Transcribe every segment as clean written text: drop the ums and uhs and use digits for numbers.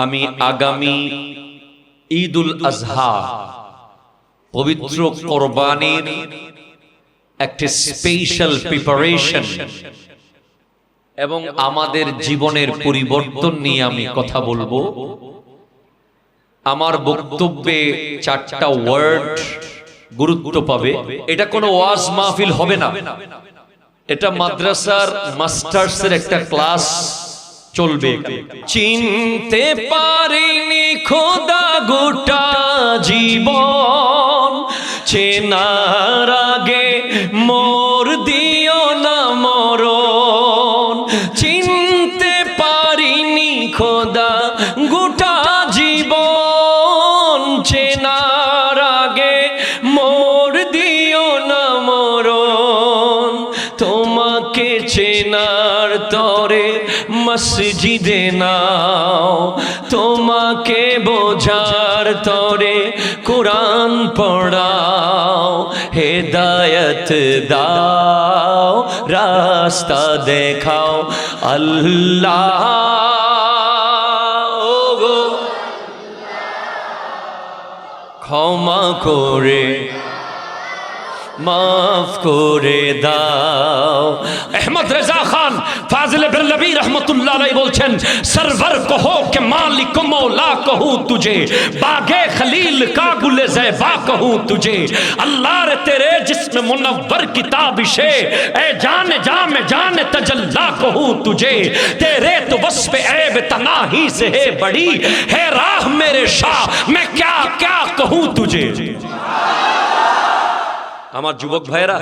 আমি আগামী ঈদুল আজহা পবিত্র কোরবানির একটি স্পেশাল প্রিপারেশন এবং আমাদের জীবনের পরিবর্তন নিয়ে আমি কথা বলবো। আমার বক্তব্যে 4টা ওয়ার্ড গুরুত্ব পাবে। এটা কোনো ওয়াজ মাহফিল হবে না, এটা মাদ্রাসার মাস্টার্সের একটা ক্লাস চলবে। চিনতে পারিনি খোদা গোটা জীবন, চেনার আগে মোর দিও না মরণ। চিনতে পারিনি খোদা গোটা জীবন, চেনার আগে মোর দিও না মরণ। তোমাকে চেনার তরে মসজিদে নাও, তোমাকে বোঝার তরে কুরআন পড়াও। হেদায়েত দাও, রাস্তা দেখাও আল্লাহ। ক্ষমা করে মাফ করে দাও। আহমদ রেজা খান ফাজিল বেরলভী रहमतुल्लाह अलैह বলছেন, सरवर कहो कि मालिक मौला कहूं तुझे, बागे खलील का गुल ज़ैबा कहूं तुझे। अल्लाह रे तेरे जिस्म मुनव्वर की ताबिशे, ए जान जा में जान तजल्ला कहूं तुझे। तेरे तो वस्फ ऐब तनाही से है बड़ी, है राह मेरे शाह मैं क्या क्या कहूं तुझे। আমার যুবক ভাইরা,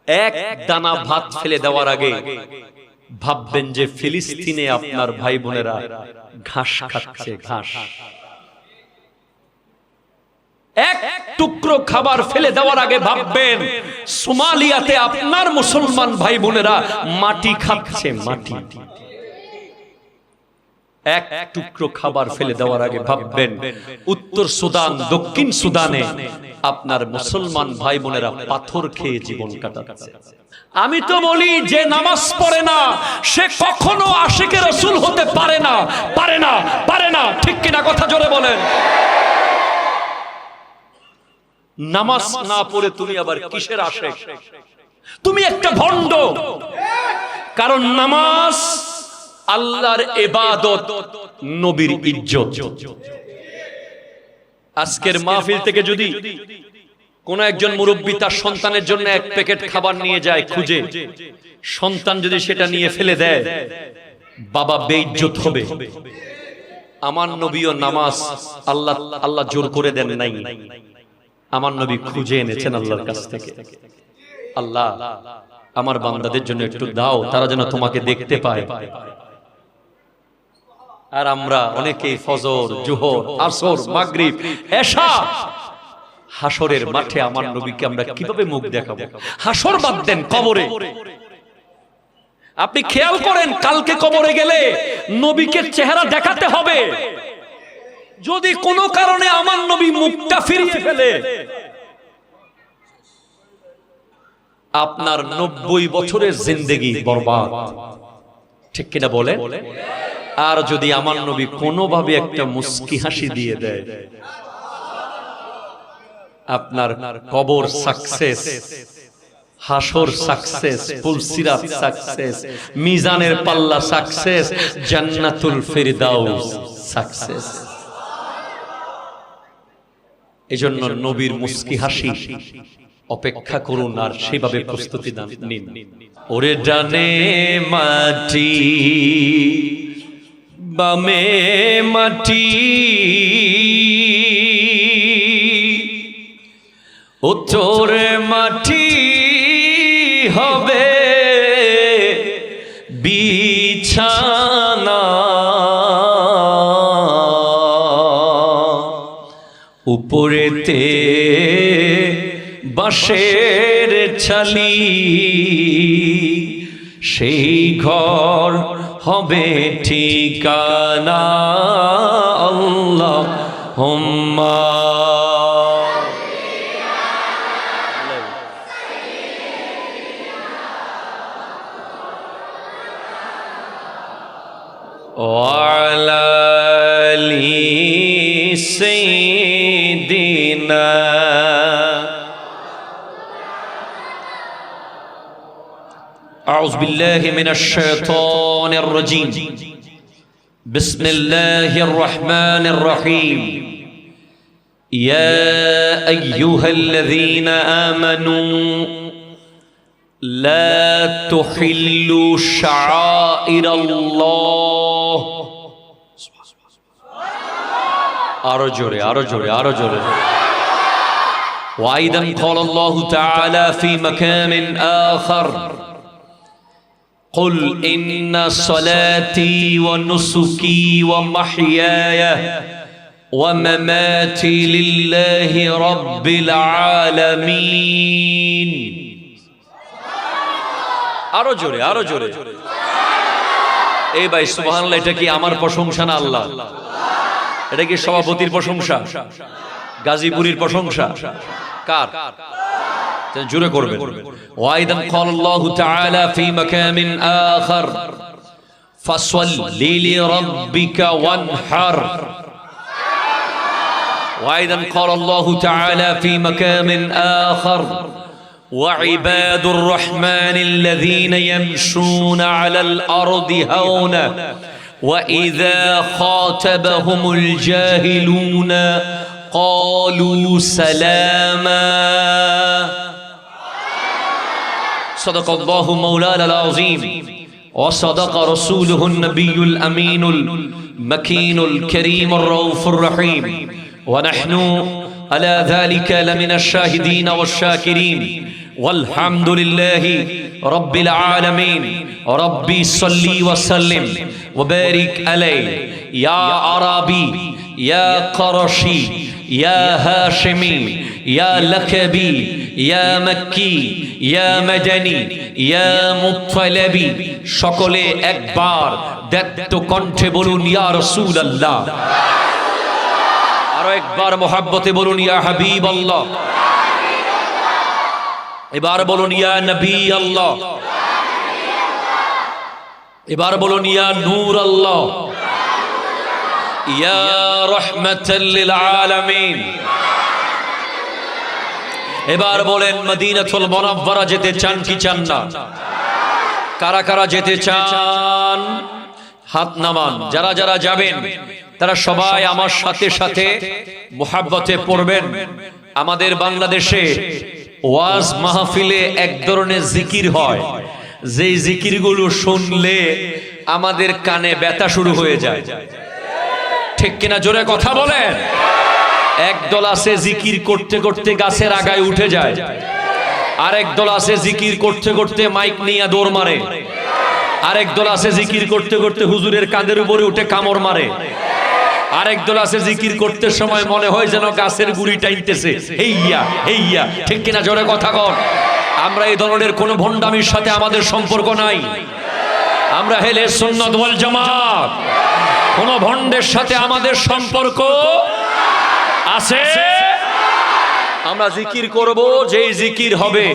এক দানা ভাত ফেলে দেওয়ার আগে ভাববেন যে ফিলিস্তিনে আপনার ভাই বোনেরা ঘাস খাচ্ছে, ঘাস। এক টুকরো খাবার ফেলে দেওয়ার আগে ভাববেন সোমালিয়াতে আপনার মুসলমান ভাই বোনেরা মাটি খাচ্ছে, মাটি। এক টুকরো খাবার ফেলে দেওয়ার আগে ভাববেন উত্তর সুদান, দক্ষিণ সুদানে আপনার মুসলমান ভাই বোনেরা পাথর খেয়ে জীবন কাটাচ্ছে। আমি তো বলি যে নামাজ পড়ে না সে কখনো আশিকে রাসূল হতে পারে না, পারে না, পারে না। ঠিক কিনা? কথা জোরে বলেন। নামাজ না পড়ে তুমি আবার কিসের আশিক? তুমি একটা ভণ্ড। কারণ নামাজ আল্লাহর ইবাদত, নবীর ইজ্জত। আজকের মাহফিল থেকে যদি কোন একজন মুরব্বী তার সন্তানের জন্য এক প্যাকেট খাবার নিয়ে যায় খুঁজে, সন্তান যদি সেটা নিয়ে ফেলে দেয়, বাবা বেইজ্জত হবে। আমার নবীও নামাজ আল্লাহ জোর করে দেন নাই, আমার নবী খুঁজে এনেছেন আল্লাহর কাছ থেকে। আল্লাহ আমার বান্দাদের জন্য একটু দাও, তারা যেন তোমাকে দেখতে পায়। আর আমরা অনেকেই ফজর, জোহর, আসর, মাগরিব, এশা, হাসরের মাঠে আমার নবীকে আমরা কিভাবে মুখ দেখাবো? হাসর বাদ দেন, কবরে আপনি খেয়াল করেন, কালকে কবরে গেলে নবীকে চেহারা দেখাতে হবে। যদি কোনো কারণে আমার নবী মুখটা ফিরিয়ে ফেলে, আপনার 90 বছরের জিন্দেগি বরবাদ। ঠিক কিনা বলে? আর যদি আমার নবী কোনোভাবে একটা মুস্কি হাসি দিয়ে দেয়, আপনার কবর সাকসেস, হাসর সাকসেস, ফুলসিরাত সাকসেস, মিজানের পাল্লা সাকসেস, জান্নাতুল ফিরদাউস সাকসেস। এজন্য নবীর মুস্কি হাসি অপেক্ষা করুন আর সেভাবে প্রস্তুতি নিন। ওরে ডানে মাটি বামে মাটি, উত্তরে মাটি হবে বিছানা, উপরেতে বাঁশের ছালি, সেই ঘর হবে ঠিকানা। আল্লাহুম্মা ওয়া আলা أعوذ بالله من الشيطان الرجيم بسم الله الرحمن الرحيم يا أيها الذين آمنوا لا تحلوا شعائر الله أرجو وأيضا قال الله تعالى في مكان آخر قل إن صلاتي ونسكي ومحياي ومماتي لله رب العالمين আরো জোরে এই ভাই সুবহানাল্লাহ, এটা কি আমার প্রশংসা না আল্লাহ? এটা কি সভাপতির প্রশংসা, গাজীপুরের প্রশংসা? কার? জোরে করবেন। ওয়াইদান ক্বালাল্লাহু তাআলা ফি মাকামিন আখার ফাসল্লি লিরাব্বিকা ওয়ানহার। ওয়াইদান ক্বালাল্লাহু তাআলা ফি মাকামিন আখার وعباد الرحمن الذين يمشون على الأرض هونا وإذا خاطبهم الجاهلون قالوا سلاما صدق الله مولانا العظيم وصدق رسوله النبي الأمين المكين الكريم الرؤوف الرحيم ونحن على ذلك لمن الشاهدين والشاكرين والحمد لله رب العالمين ربي صلي وسلم وبارك عليه يا عربي يا قرشي يا هاشمي يا لكبي يا مكي يا مدني يا مطلبي সকলে একবার দত্ত কণ্ঠে বলুন ইয়া রাসূলুল্লাহ। আরো একবার মোহাব্বতে বলুন ইয়া হাবিব আল্লাহ। এবার বলুন ইয়া নবী আল্লাহ। এবার বলুন ইয়া নূর আল্লাহ, ইয়া রাহমাতাল লিল আলামিন। এবার বলেন মদিনাতুল মুনাওয়ারা যেতে চান কি চান না? কারা কারা যেতে চান হাত নামান। যারা যারা যাবেন তারা সবাই আমার সাথে সাথে মুহাব্বতে পড়বেন। আমাদের বাংলাদেশে ওয়াজ মাহফিলে এক ধরনের জিকির হয়, যেই জিকিরগুলো শুনলে আমাদের কানে ব্যথা শুরু হয়ে যায়। ঠিক কিনা? জোরে কথা বলেন। একদল আছে জিকির করতে করতে গাছের আগায় উঠে যায়, আরেক দল আছে জিকির করতে করতে মাইক নিয়ে দৌড় মারে, আরেক দল আছে জিকির করতে করতে হুজুরের কাঁধের উপরে উঠে কামড় মারে, আরেক দল আছে জিকির করতে সময় মনে হয় যেন গাছের গুড়ি টাইনতেছে। হেইয়া হেইয়া, ঠিক কিনা? জোরে কথা কর। আমরা এই ধরনের কোন ভণ্ডামির সাথে আমাদের সম্পর্ক নাই। আমরা হেলে সুন্নাত ওয়াল জামাত। কোন ভণ্ডের সাথে আমাদের সম্পর্ক আছে? আমরা জিকির করব যে জিকির হবে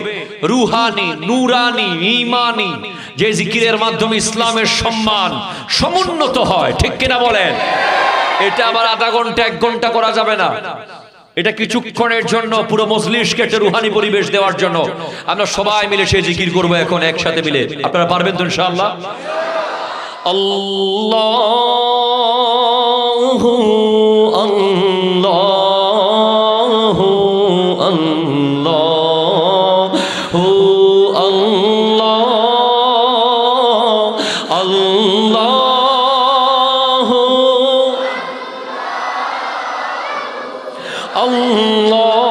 রুহানি, নুরানি, ঈমানি, যে জিকিরের মাধ্যমে ইসলামের সম্মান সমুন্নত হয়। ঠিক কিনা বলেন? এটা আবার আধা ঘন্টা 1 ঘন্টা করা যাবে না। এটা কিছুক্ষণের জন্য, পুরো মজলিসকে একটা রুহানি পরিবেশ দেওয়ার জন্য আমরা সবাই মিলে সেই জিকির করব এখন একসাথে মিলে। আপনারা পারবেন তো ইনশাআল্লাহ? আল্লাহু আল্লাহু আল্লাহু আল্লাহ আল্লাহু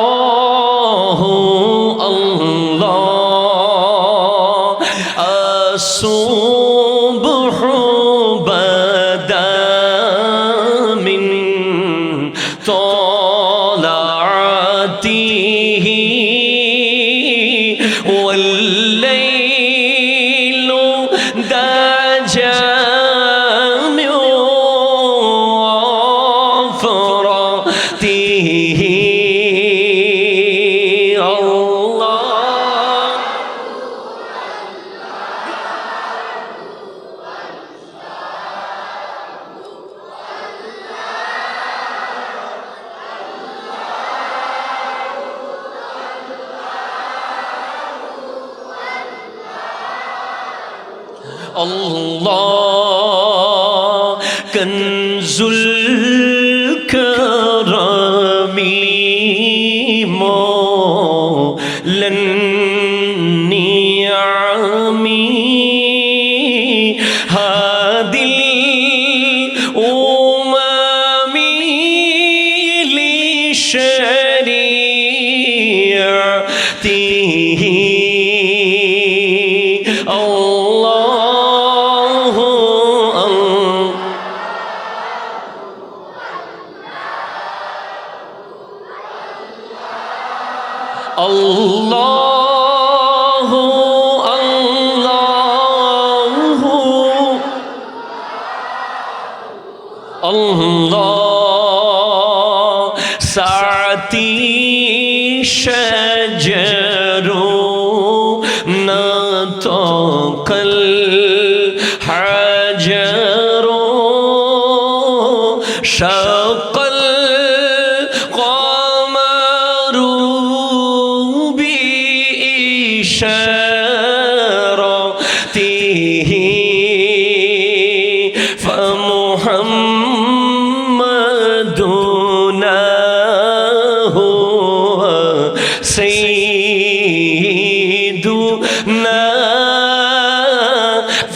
আল্লাহু আল্লাহ। আসুবহু বাদা মিন طلعته والليل دجى من غفرته আল্লাহ কনজুল করমি মৌলান নিয়ামি হাদিল umami লিশরিয়তিহি Allahu Allahu Allah Saati shajaru nataqal hajaru shaqal إشارته فمحمدنا هو سيدنا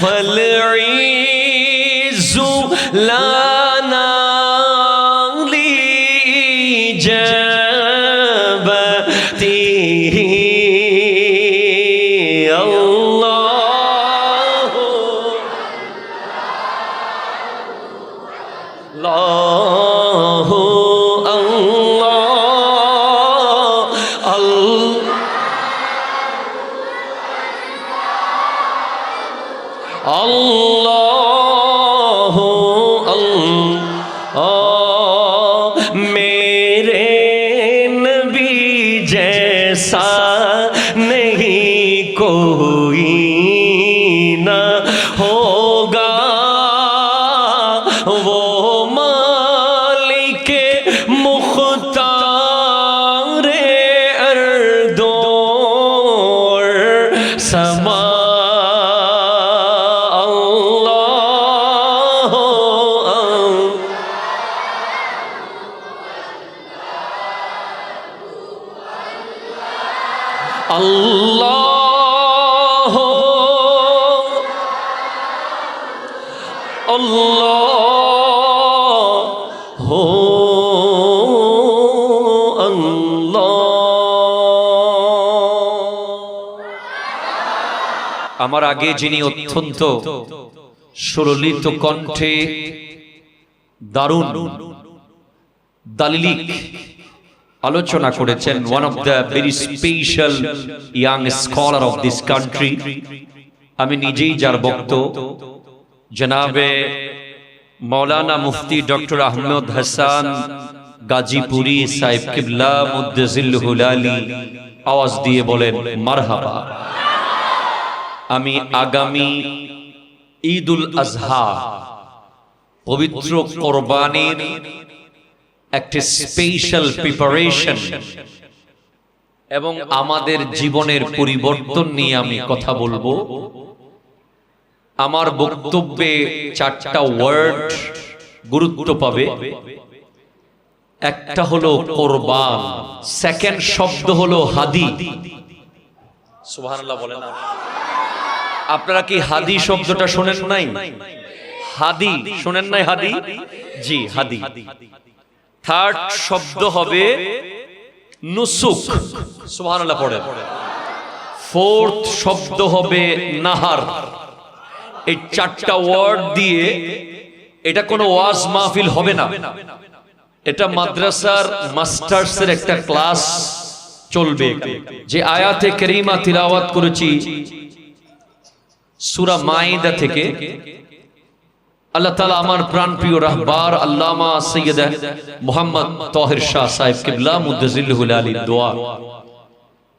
فالعز لنا لإجابته Allahu Allah मेरे नबी जैसा नहीं कोई ना होगा वो मालिक मुख्तार अर्दो समा Allah Allah Allah আমার আগে যিনি অত্যন্ত সুললিত কণ্ঠে দারুণ দালিলিক আলোচনা করেছেন one of the very special young scholar of this country আমি নিজেই যার বক্ত জনাবে মাওলানা মুফতি ডক্টর আহমদ হাসান গাজীপুরি সাহেব কিবলা মুদ্দাজিল্লুহুল আলী আওয়াজ দিয়ে বলেন মারহাবা। আমি আগামী ঈদুল আজহা পবিত্র কোরবানির একটা স্পেশাল প্রিপারেশন এবং আমাদের জীবনের পরিবর্তন নিয়ে আমি কথা বলবো। আমার বক্তব্যে চারটা ওয়ার্ড গুরুত্ব পাবে। একটা হলো কোরবান, সেকেন্ড শব্দ হলো হাদি। সুবহানাল্লাহ বলেন। আপনারা কি হাদি শব্দটা শোনেন নাই? হাদি শোনেন নাই? হাদি, জি হাদি। থার্ড শব্দ হবে নুসুক, সুবহানাল্লাহ পড়েন। ফোর্থ শব্দ হবে নাহার। এই চারটা ওয়ার্ড দিয়ে এটা কোনো ওয়াজ মাহফিল হবে না, এটা মাদ্রাসার মাস্টার্সের একটা ক্লাস চলবে। যে আয়াতে কারিমা তিলাওয়াত করেছি সূরা মাইদা থেকে, আল্লাহ তাআলা আমার প্রাণপ্রিয় রাহবার আল্লামা সৈয়দ মুহাম্মদ তাহের শাহ সাহেব কিবলা মুদ্দাজিল্লুহুল আলী দোয়া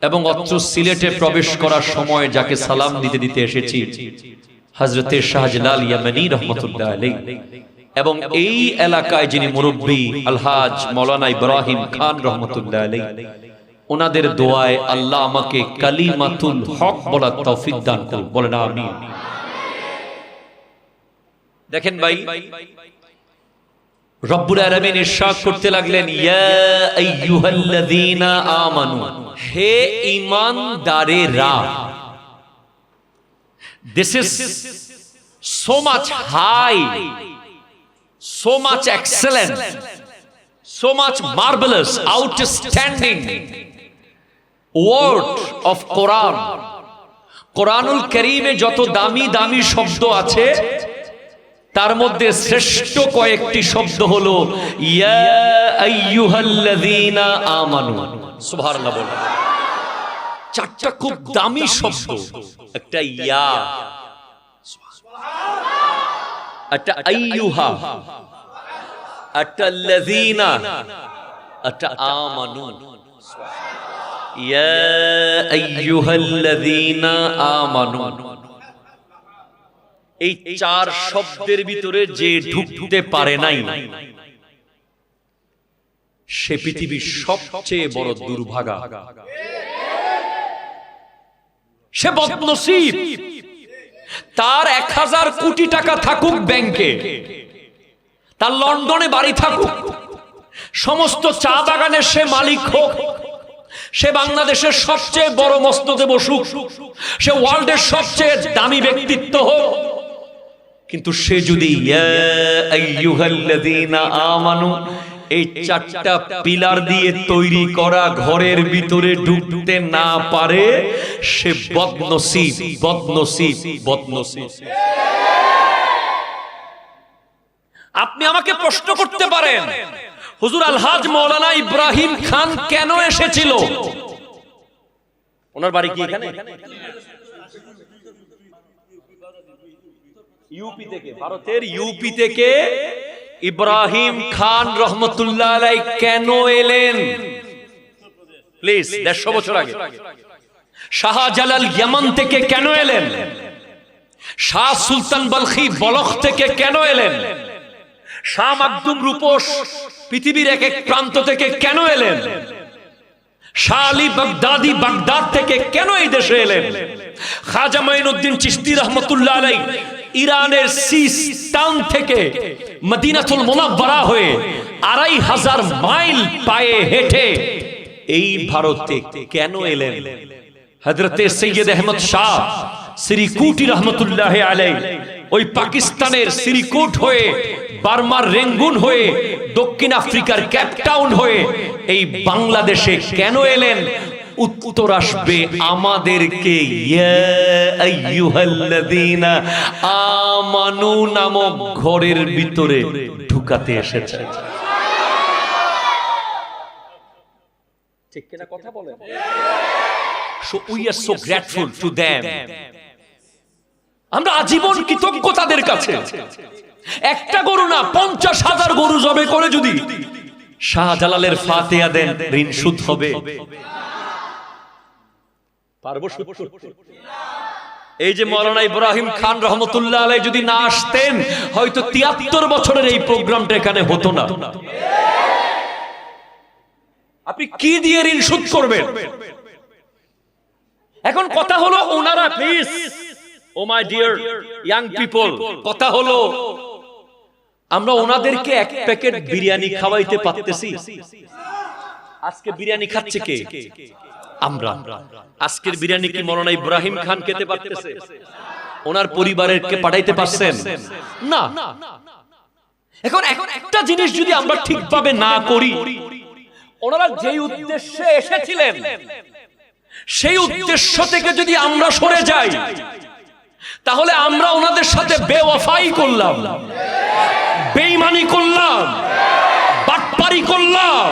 এবং অত্র সিলেটে প্রবেশ করার সময় যাকে সালাম দিতে দিতে এসেছি হযরতে শাহজালাল ইয়ামানী রাহমাতুল্লাহ আলাইহি, এবং এই এলাকায় যিনি মুরব্বী আলহাজ মাওলানা ইব্রাহিম খান রাহমাতুল্লাহ আলাইহি, ওনাদের দোয়ায় আল্লাহ আমাকে কালিমাতুল হক বলার তৌফিক দান করুন। বলেন আমিন। দেখেন ভাই, রব্বুল আলামিন ইরশাদ করতে লাগলেন, ইয়া আইয়ুহাল্লাযীনা আমানু, হে ঈমানদারেরা। This is so much high, so much excellent, so much marvelous, outstanding word of Quran. কোরআনুল কারীমে যত দামি দামি শব্দ আছে তার মধ্যে শ্রেষ্ঠ কয়েকটি শব্দ হলো ইয়া আইয়ুহাল্লাযীনা আমানু। সুবহানাল্লাহ বলেন। চারটা খুব দামি শব্দ, একটা ইয়া, একটা আইয়ুহা, একটা লাযীনা, একটা আমানু। ইয়া আইয়ুহাল্লাযীনা আমানু, এই চার শব্দের ভিতরে যে ঢুকতে পারে নাই সে পৃথিবীর সবচেয়ে বড় দুর্ভাগা, সে বদনসিব। তার 1000 কোটি টাকা থাকুক ব্যাংকে, তার লন্ডনে বাড়ি থাকুক, সমস্ত চা বাগানের সে মালিক হোক, সে বাংলাদেশের সবচেয়ে বড় মসনদে বসুক, সে ওয়ার্ল্ডের সবচেয়ে দামি ব্যক্তিত্ব হোক, কিন্তু সে যদি ইয়া আইয়ুহাল্লাযীনা আমানু এই চারটা পিলার দিয়ে তৈরি করা ঘরের ভিতরে ঢুকতে না পারে, সে বদনসিব, বদনসিব, বদনসিব। আপনি আমাকে প্রশ্ন করতে পারেন, হুজুর আলহাজ মাওলানা ইব্রাহিম খান কেন এসেছিল? ওনার বাড়ি কি এখানে? ইউপি থেকে, ভারতের ইউপি থেকে ইব্রাহিম খান রহমতুল্লাহ আলাইহি কেন এলেন? প্লিজ, 150 বছর আগে। শাহজালাল ইয়ামান থেকে কেন এলেন? শাহ সুলতান বলখি বলখ থেকে কেন এলেন? শাহ মাকদুম রূপস পৃথিবীর এক এক প্রান্ত থেকে কেন এলেন? শাহ আলী বাগদাদি বাগদাদ থেকে কেন এই দেশে এলেন? খাজা মাইনুদ্দিন চিশতি রহমতুল্লাহ আলাইহি ইরানের সিস্তান থেকে মদিনাতুল মুনাওয়ারা হয়ে 2500 মাইল পায়ে হেঁটে এই ভারতে কেন এলেন? হযরতে সৈয়দ আহমদ শাহ শ্রীকুটি রহমতুল্লাহ আলাইহি ওই পাকিস্তানের শ্রীকুট হয়ে, বার্মার রেঙ্গুন হয়ে, দক্ষিণ আফ্রিকার ক্যাপটাউন হয়ে এই বাংলাদেশে কেন এলেন? উত্তর আসবে আমাদেরকে ইয়া আইয়ুহাল্লাযীনা আমানু নামক ঘরের ভিতরে ঢুকাতে এসেছে। ঠিক কিনা কথা বলেন? So we are so grateful to them. আমরা আজীবন কৃতজ্ঞ তাদের কাছে। একটা গরু না, 50,000 গরু জবে করে যদি শাহজালালের ফাতিহা দেন, ঋণ শোধ হবে। পারবো শোধ করতে? এই যে মাওলানা ইব্রাহিম খান রহমতুল্লাহ আলাইহি যদি না আসতেন, হয়তো 73 বছরের এই প্রোগ্রামটা এখানে হতো না। আপনি কি দিয়ে ঋণ শোধ করবেন? এখন কথা হলো ওনারা, please oh my dear young people, কথা হলো আমরা ওনাদেরকে এক প্যাকেট বিরিয়ানি খাওয়াইতে পারতেছি? আজকে বিরিয়ানি খাচ্ছে কে? আমরা। আজকের বিরিয়ানি কি মাওলানা ইব্রাহিম খান খেতে পারতেছে? ওনার পরিবারকে পাঠাইতে পারছেন? না। এখন একটা জিনিস যদি আমরা ঠিকভাবে না করি, ওনারা যেই উদ্দেশ্যে এসেছিলেন সেই উদ্দেশ্য থেকে যদি আমরা সরে যাই, তাহলে আমরা ওনাদের সাথে বেওয়াফাই করলাম, বেঈমানি করলাম, বাটপারি করলাম,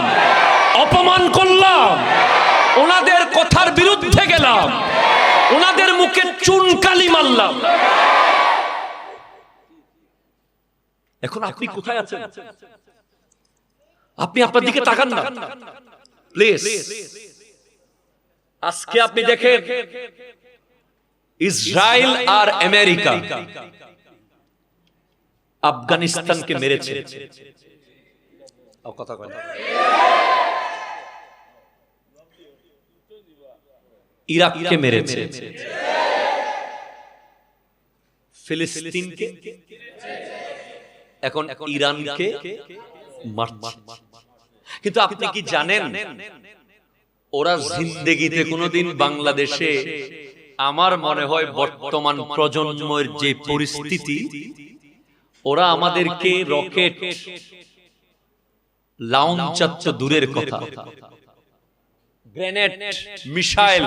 অপমান করলাম, ওনাদের কথার বিরুদ্ধে গেলাম, ওনাদের মুখে চুনকালি মারলাম। এখন আপনি কোথায় আছেন? আপনি আপনার দিকে তাকান না প্লিজ। আজকে আপনি দেখেন ইসরায়েল আর আমেরিকা আফগানিস্তানকে মেরেছে। কথা কয় না। ইরাককে মেরেছে, ফিলিস্তিনকে এখন ইরানকে মারছে। কিন্তু আপনি কি জানেন ওরা জিন্দেগিতে কোনোদিন বাংলাদেশে, আমার মনে হয় বর্তমান প্রজন্মের যে পরিস্থিতি, ওরা আমাদেরকে রকেট লঞ্চার তো দূরের কথা, গ্রেনেড, মিসাইল,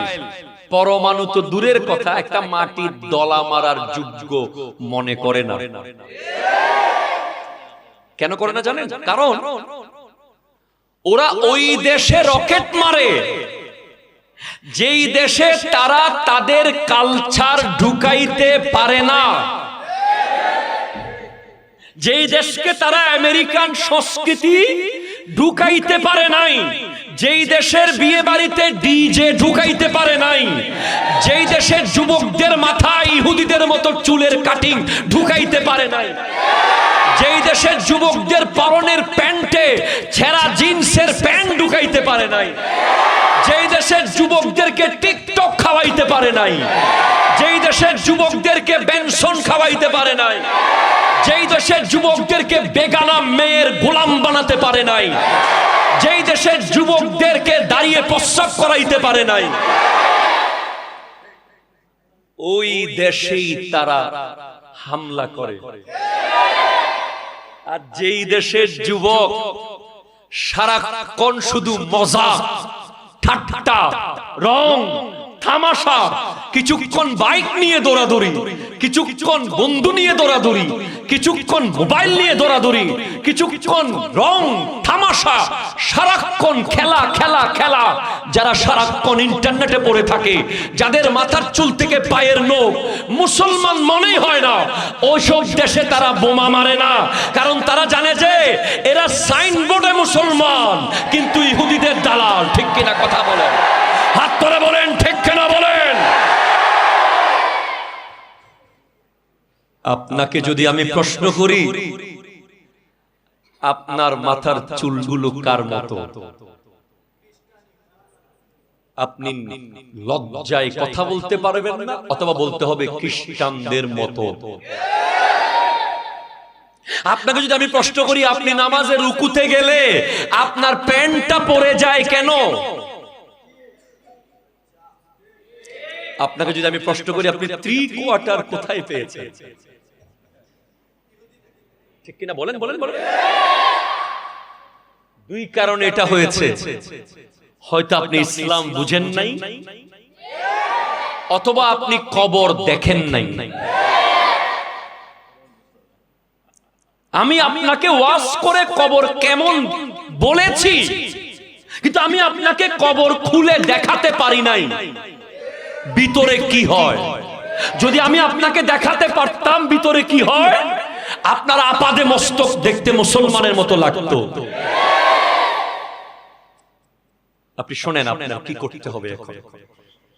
পরমাণু তো দূরের কথা, একটা মাটির দলা মারার যোগ্য মনে করে না। কেন করে না জানেন? কারণ ওরা ওই দেশে রকেট মারে যেই দেশে তারা তাদের কালচার ঢুকাইতে পারে না, যেই দেশকে তারা আমেরিকান সংস্কৃতি ঢুকাইতে পারে নাই, যেই দেশের বিয়ে বাড়িতে ডিজে ঢুকাইতে পারে নাই, যেই দেশের যুবকদের মাথায় ইহুদিদের মতো চুলের কাটিং ঢুকাইতে পারে নাই, যেই দেশের যুবকদের পরনের প্যান্টে ছেঁড়া জিন্সের প্যান্ট ঢুকাইতে পারে নাই, যেই দেশের যুবকদেরকে টিকটক খাওয়াইতে পারে নাই, যেই দেশের যুবকদেরকে বেনসন খাওয়াইতে পারে নাই, যেই দেশের যুবকদেরকে বেগানা মেয়ের গোলাম বানাতে পারে নাই, যেই দেশের যুবকদেরকে দাঁড়িয়ে প্রস্রাব করাইতে পারে নাই, ওই দেশেই তারা হামলা করে। আর যেই দেশের যুবক সারাক্ষণ শুধু মজা, ঠাট্টা, রং, তামাশা, কিছুক্ষণ বাইক নিয়ে দৌড়াদৌড়ি, কিছুক্ষণ বন্ধু নিয়ে দৌড়াদৌড়ি, কিছুক্ষণ মোবাইল নিয়ে দৌড়াদৌড়ি, কিছুক্ষণ রং তামাশা, সারাক্ষণ খেলা খেলা খেলা, যারা সারাক্ষণ ইন্টারনেটে পড়ে থাকে, যাদের মাথার চুল থেকে পায়ের নখ মুসলমান মনেই হয় না, ওইসব দেশে তারা বোমা মারে না। কারণ তারা জানে যে এরা সাইনবোর্ডে মুসলমান কিন্তু ইহুদিদের দালাল। ঠিক কিনা কথা বলেন? হাত ধরে বলেন ঠিক কিনা বলেন? আপনাকে যদি আমি প্রশ্ন করি, আপনার মাথার চুলগুলো কার মতো? আপনি লজ্জায় কথা বলতে পারবেন না, অথবা বলতে হবে খ্রিস্টানদের মতো। আপনাকে যদি আমি প্রশ্ন করি, আপনি নামাজে রুকুতে গেলে আপনার প্যান্টটা পরে যায় কেন? আপনাকে যদি আমি প্রশ্ন করি, আপনি 3/4 কোথায় পেয়েছেন? ঠিক কিনা বলেন বলেন বলেন? দুই কারণে এটা হয়েছে। হয়তো আপনি ইসলাম বুঝেন নাই, অথবা আপনি কবর দেখেন নাই। আমি আপনাকে ওয়াজ করে কবর কেমন বলেছি, কিন্তু আমি আপনাকে কবর খুলে দেখাতে পারি নাই ভিতরে কি হয়। যদি আমি আপনাকে দেখাতে পারতাম ভিতরে কি হয়, আপনার আপাদে মস্তক দেখতে মুসলমানের মতো লাগতো। আপনি শোনেন, আপনার কি করতে হবে এখন?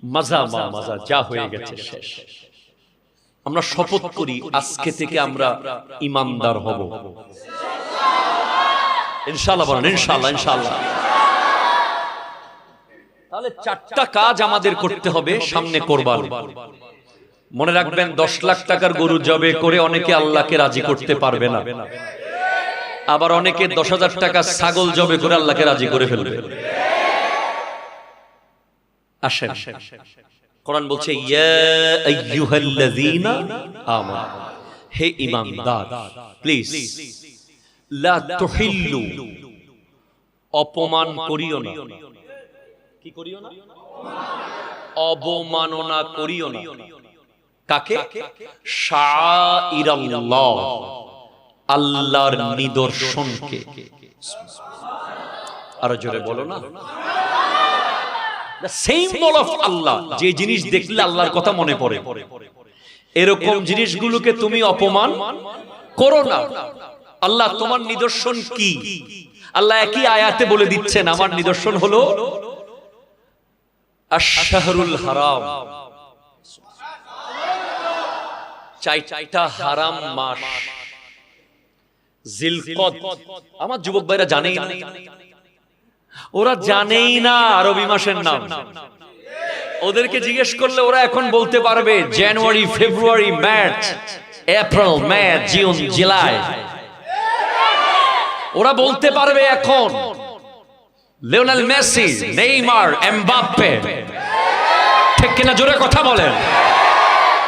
মাজা মাজা যা হয়ে গেছে শেষ। আমরা শপথ করি আজকে থেকে আমরা ইমানদার হব ইনশাআল্লাহ। বলেন ইনশাআল্লাহ। ইনশাআল্লাহ। তাহলে 4টা কাজ আমাদের করতে হবে সামনে কুরবানি। মনে রাখবেন, 10 লাখ টাকার গরু জবে করে অনেকে আল্লাহকে রাজি করতে পারবে না, আবার অনেকে 10,000 টাকা ছাগল জবে করে আল্লাহকে রাজি করে ফেলবে। আসেন, কোরআন বলছে ইয়া আইয়ুহাল্লাযীনা আমানু, হে ঈমানদার, প্লিজ লা তুহিল্লু, অপমান করিও না। কি করিও না? অবমাননা করিও না। কাকে? শাইরাল্লাহ, আল্লাহর নিদর্শনকে। আরো জোরে বলো না। The symbol of Allah, যে জিনিস দেখলে আল্লাহর কথা মনে পড়ে, এরকম জিনিসগুলোকে তুমি অপমান করো না। আল্লাহ তোমার নিদর্শন কি? আল্লাহ একই আয়াতে বলে দিচ্ছেন, আমার নিদর্শন হলো আশ-শাহরুল হারাম, 4টা হারাম মাস। জিলকদ, আমার যুবক ভাইরা জানেই না, ওরা জানেই না আরবি মাসের নাম। ওদেরকে জিজ্ঞেস করলে ওরা এখন বলতে পারবে জানুয়ারি, ফেব্রুয়ারি, মার্চ, এপ্রিল, মে, জুন, জুলাই। ওরা বলতে পারবে এখন লিওনেল মেসি, নেইমার, এমবাপ্পে, ঠিক কিনা জোরে কথা বলেন।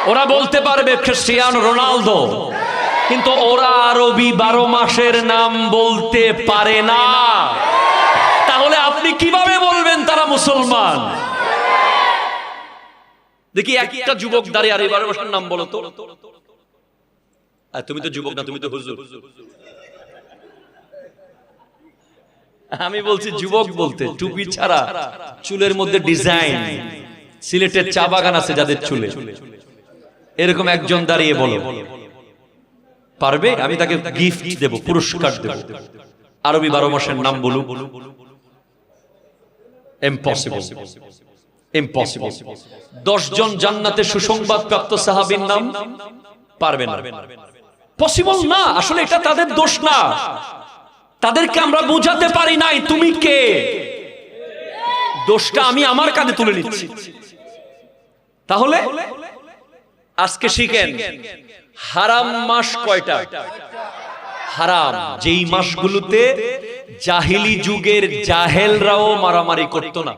ওরা বলতে পারবে ক্রিস্টিয়ানো রোনালদো, কিন্তু ওরা আরবি 12 মাসের নাম বলতে পারে না। তাহলে আপনি কিভাবে বলবেন তারা মুসলমান? দেখি একটা যুবক দাঁড়িয়ে আর 12 মাসের নাম বলো তো। তুমি তো যুবক না, তুমি তো হুজুর। আমি বলছি যুবক বলতে টুপি ছাড়া, চুলের মধ্যে ডিজাইন। সিলেটের চা বাগান আছে যাদের চুলে, এরকম একজন দাঁড়িয়ে বলো পারবে? আমি তাকে গিফট দেব, পুরস্কার দেব। আরবি 12 মাসের নাম বলুন। Impossible, impossible. 10 জন জান্নাতে সুসংবাদ প্রাপ্ত সাহাবীর নাম পারবে না, পসিবল না। আসলে এটা তাদের দোষ না, তাদেরকে আমরা বোঝাতে পারি নাই তুমি কে। দোষটা আমি আমার কাঁধে তুলে নিচ্ছি। তাহলে আজকে শিখেন হারাম মাস কয়টা? হারাম যেই মাসগুলোতে জাহিলি যুগের জাহেলরাও মারামারি করতো না।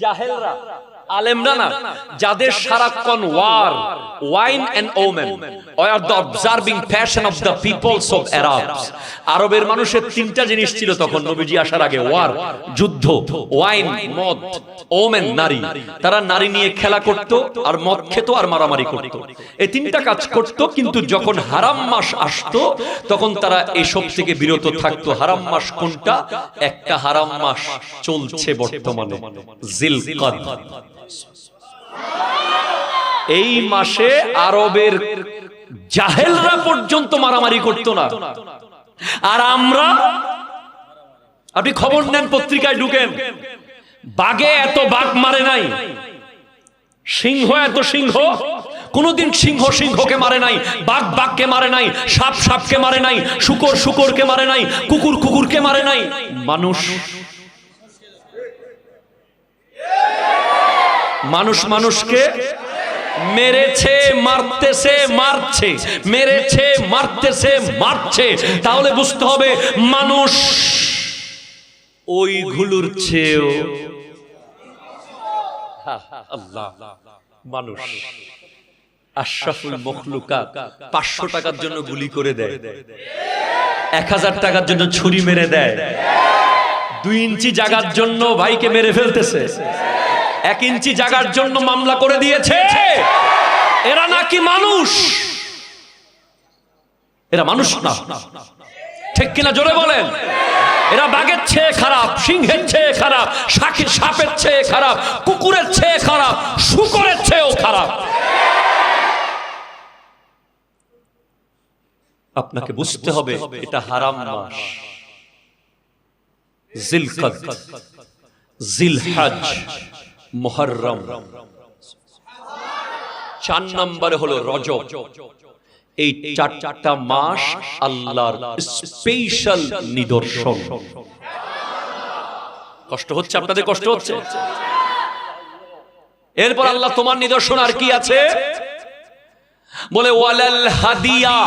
জাহেলরা, আলেমরা না, যাদের সারাক্ষণ war, wine and women, or the observing passion of the peoples of Arabs। আরবের মানুষের 3টা জিনিস ছিল তখন নবীজি আসার আগে: ওয়ার, যুদ্ধ, ওয়াইন, মদ, ওমেন, নারী। তারা নারী নিয়ে খেলা করত, আর মদ খেত, আর মারামারি করত। এই 3টা কাজ করত। কিন্তু যখন হারাম মাস আসতো তখন তারা এসব থেকে বিরত থাকতো। হারাম মাস কোনটা? একটা হারাম মাস চলছে বর্তমানে, জিলকাদ। এই মাসে আরবের জাহেলরা পর্যন্ত মারামারি করতো না। আর আমরা, আপনি খবর নেন, পত্রিকায় ঢুকেন, বাঘে এত বাঘ মারে নাই, সিংহ এত সিংহ কোনদিন সিংহ সিংহকে মারে নাই, বাঘ বাঘকে মারে নাই, সাপ সাপকে মারে নাই, শুকর শুকরকে মারে নাই, কুকুর কুকুরকে মারে নাই। মানুষ মানুষকে মেরেছে, মারতেছে, মারছে, মেরেছে, মারতেছে, মারছে। তাহলে বুঝতে হবে মানুষ ওইগুলোর চেয়েও আল্লাহ। মানুষ আশরাফুল মখলুকাত। 500 টাকার জন্য গুলি করে দেয়, 1000 টাকার জন্য ছুরি মেরে দেয়, 2 ইঞ্চি জায়গার জন্য ভাইকে মেরে ফেলতেছে, 1 ইঞ্চি জায়গার জন্য মামলা করে দিয়েছে। এরা নাকি মানুষ? এরা মানুষ না, ঠিক কিনা জোরে বলেন। এরা বাঘের চেয়ে খারাপ, সিংহের চেয়ে খারাপ, সাপের চেয়ে খারাপ, কুকুরের চেয়ে খারাপ, শুকরের চেয়েও খারাপ। আপনাকে বুঝতে হবে এটা হারাম মাস। জিলকাদ, জিলহজ, মুহররম। 4 নম্বরে হলো রজব। এই 4টা মাস আল্লাহর স্পেশাল নিদর্শন। কষ্ট হচ্ছে আপনাদের? কষ্ট হচ্ছে? এরপর আল্লাহ তোমার নিদর্শন আর কি আছে বলে, ওয়ালাল হাদিয়া,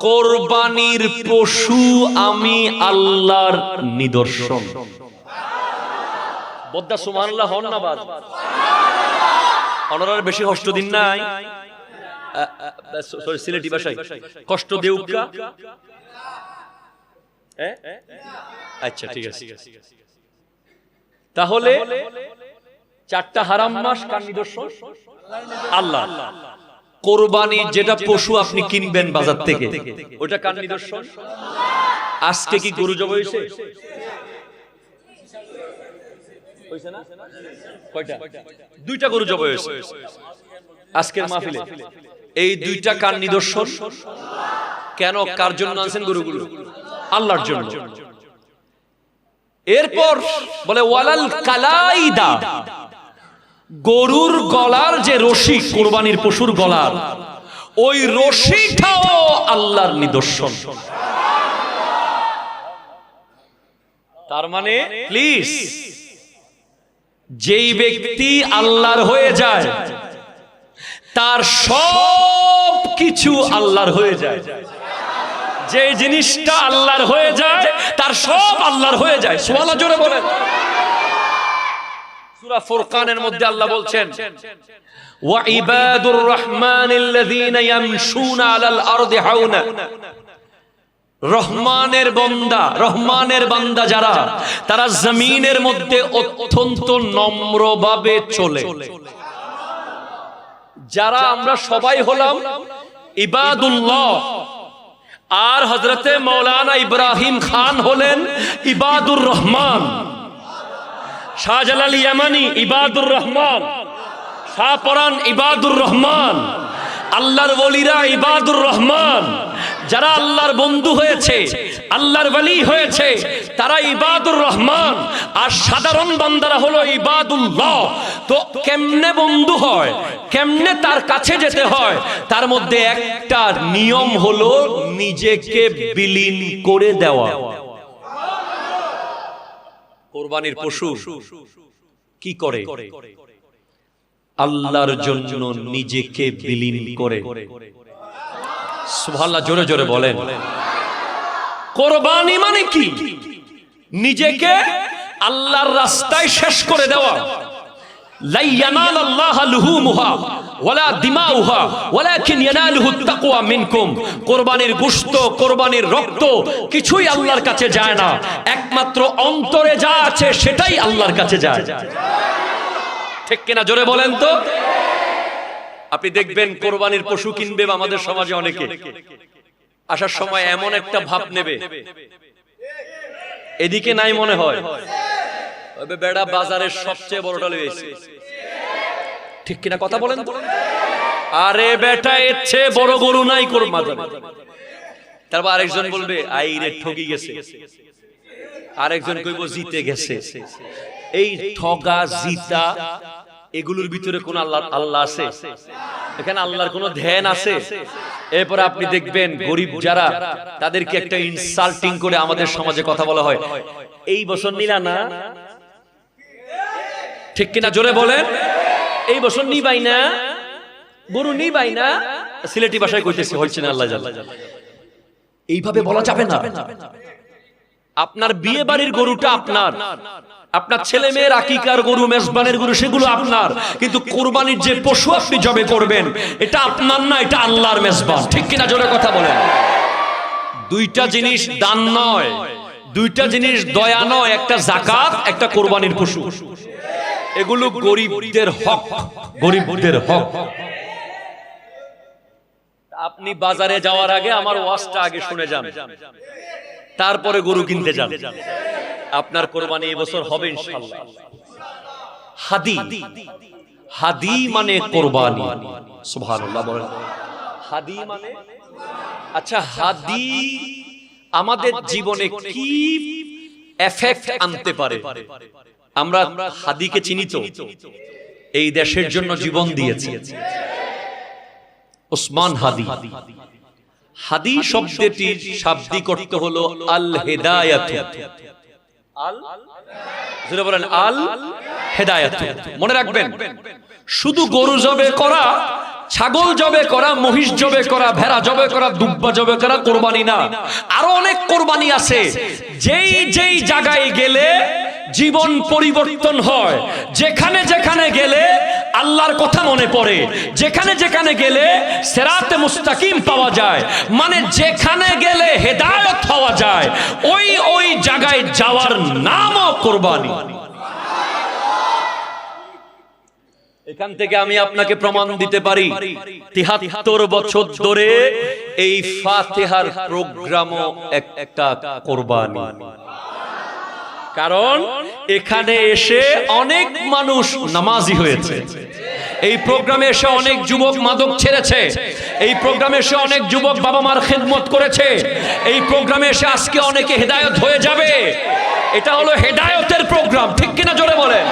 কোরবানির পশু আমি আল্লাহর নিদর্শন। বদ্দা সুবহানাল্লাহ হন না বাদ, অনরার বেশি কষ্ট দিন নাই। সরি, সিলেটি ভাষায় কষ্ট দেউকা। আচ্ছা ঠিক আছে। তাহলে 4টা হারাম মাস কার নিদর্শন? আল্লাহ। কোরবানি যেটা পশু আপনি কিনবেন বাজার থেকে, ওটা কার নিদর্শন? আজকে কি গরু জবাই হয়েছে? হইছে না? কয়টা? 2টা গরু জবাই হয়েছে আজকের মাহফিলে। এই 2টা কার নিদর্শন? কেন, কার জন্য আনছেন গরুগুলো? আল্লাহর জন্য। এরপর বলে ওয়ালাল কালাইদা, গরুর গলার যে রশি, কোরবানির পশুর গলার ওই রশিটাও আল্লাহর নিদর্শন। তার মানে প্লিজ, যেই ব্যক্তি আল্লাহর হয়ে যায় তার সব কিছু আল্লাহর হয়ে যায়। যে জিনিসটা আল্লাহর হয়ে যায় তার সব আল্লাহর হয়ে যায়। সুবহানাল্লাহ জোরে বলেন। সূরা ফুরকানের মধ্যে আল্লাহ বলছেন ওয়া ইবাদুর রহমানিল্লাযীনা ইয়ামশুনা আলাল আরদি হাওনা, রহমানের বান্দা যারা, তারা জমিনের মধ্যে অত্যন্ত নম্রভাবে চলে। যারা আমরা সবাই হলাম ইবাদুল্লাহ, আর হযরতে মাওলানা ইব্রাহিম খান হলেন ইবাদুর রহমান, শাহজালাল ইয়ামানি ইবাদুর রহমান, শাহপরান ইবাদুর রহমান, আল্লাহর ওলিরা ইবাদুর রহমান। যারা আল্লাহর বন্ধু হয়েছে, আল্লাহর ওলি হয়েছে, তারা ইবাদুর রহমান। আর সাধারণ বান্দারা হলো ইবাদুল্লাহ। তো কেমনে বন্ধু হয়, কেমনে তার কাছে যেতে হয়, তার মধ্যে একটা নিয়ম হলো নিজেকে বিলীন করে দেওয়া। কুরবানির পশু কি করে? আল্লাহর জন্য নিজেকে বিলীন করে। সুবহানাল্লাহ জোরে জোরে বলেন। কুরবানি মানে কি? নিজেকে আল্লাহর রাস্তায় শেষ করে দেওয়া। লা ইয়ানালাল্লাহু লুহুমুহা ওয়ালা দিমাউহা ওয়ালাকিন ইয়ানালুহুত তাকওয়া মিনকুম। কুরবানির গোশত, কুরবানির রক্ত কিছুই আল্লাহর কাছে যায় না, একমাত্র অন্তরে যা আছে সেটাই আল্লাহর কাছে যায়। ঠিক কিনা জোরে বলেন তো? আপনি দেখবেন কোরবানির পশু কিনবে আমাদের সমাজে অনেকে, আসার সময় এমন একটা ভাব নেবে, এদিকে নাই মনে হয়, বেড়া বাজারের সবচেয়ে বড়টা লইছে। ঠিক কিনা কথা বলেন তো? আরে বেটা এর চেয়ে বড় গরু নাই কোরবান। তারপর আরেকজন বলবে আইরে ঠকি গেছে, আরেকজন কইব জিতে গেছে। এই ঠগা জিতা এগুলোর ভিতরে কোন আল্লাহ আছে? এখানে আল্লাহর কোন ধ্যান আছে? এরপর আপনি দেখবেন গরিব যারা, তাদেরকে একটা ইনসাল্টিং করে আমাদের সমাজে কথা বলা হয়, এই বছর নিলা না। ঠিক কিনা জোরে বলেন। এই বছর নিবাই না, গরু নিবাই না। সিলেটি ভাষায় কইতেছি, হচ্ছে না আল্লাহ জাল্লাহ। এইভাবে বলা যাবে না। আপনার বিয়ে বাড়ির গরুটা আপনার, আপনার ছেলে মেয়ের আকিকার গরু, মেজবানের গরু, সেগুলো আপনার। কিন্তু কুরবানির যে পশু আপনি জবে করবেন, এটা আপনার না, এটা আল্লাহর মেজবান। ঠিক কিনা জোরে কথা বলেন। দুইটা জিনিস দান নয়, দুইটা জিনিস দয়া নয়, একটা যাকাত, একটা কুরবানির পশু। এগুলো গরিবদের হক, গরিবদের হক। আপনি বাজারে যাওয়ার আগে আমার ওয়াজটা আগে শুনে যান, তারপরে গরু কিনতে যান। আপনার কোরবানি এই বছর হবে ইনশাআল্লাহ। হাদি, হাদি মানে কোরবানি। সুবহানাল্লাহ বলেন। হাদি মানে, আচ্ছা হাদি আমাদের জীবনে কি এফেক্ট আনতে পারে? আমরা হাদিকে চিনি তো, এই দেশের জন্য জীবন দিয়েছে ওসমান হাদি। হাদি শব্দটির শাব্দিক অর্থ হলো আল হেদায়াত। আল জোরে বলেন, আল হেদায়াত। মনে রাখবেন, শুধু গরু জবে করা, ছাগল জবে করা, মহিষ জবে করা, ভেড়া জবে করা, দুব্বা জবে করা কোরবানি না। আরো অনেক কোরবানি আছে। যেই যেই জায়গায় গেলে জীবন পরিবর্তন হয়, যেখানে যেখানে গেলে আল্লাহর কথা মনে পড়ে, যেখানে যেখানে গেলে সিরাতে মুস্তাকিম পাওয়া যায়, মানে যেখানে গেলে হেদায়েত হওয়া যায়, ওই ওই জায়গায় যাওয়ার নামও কোরবানি। এখান থেকে আমি আপনাকে প্রমাণ দিতে পারি ৭৩ বছর ধরে এই ফাতিহার প্রোগ্রামও একটা কোরবানি। কারণ এখানে এসে অনেক মানুষ নামাজি হয়েছে, এই প্রোগ্রামে এসে অনেক যুবক মাদক ছেড়েছে, এই প্রোগ্রামে এসে অনেক যুবক বাবা মার খেদমত করেছে, এই প্রোগ্রামে এসে আজকে অনেকে হেদায়েত হয়ে যাবে। এটা হলো হেদায়েতের প্রোগ্রাম। ঠিক কিনা জোরে বলেন।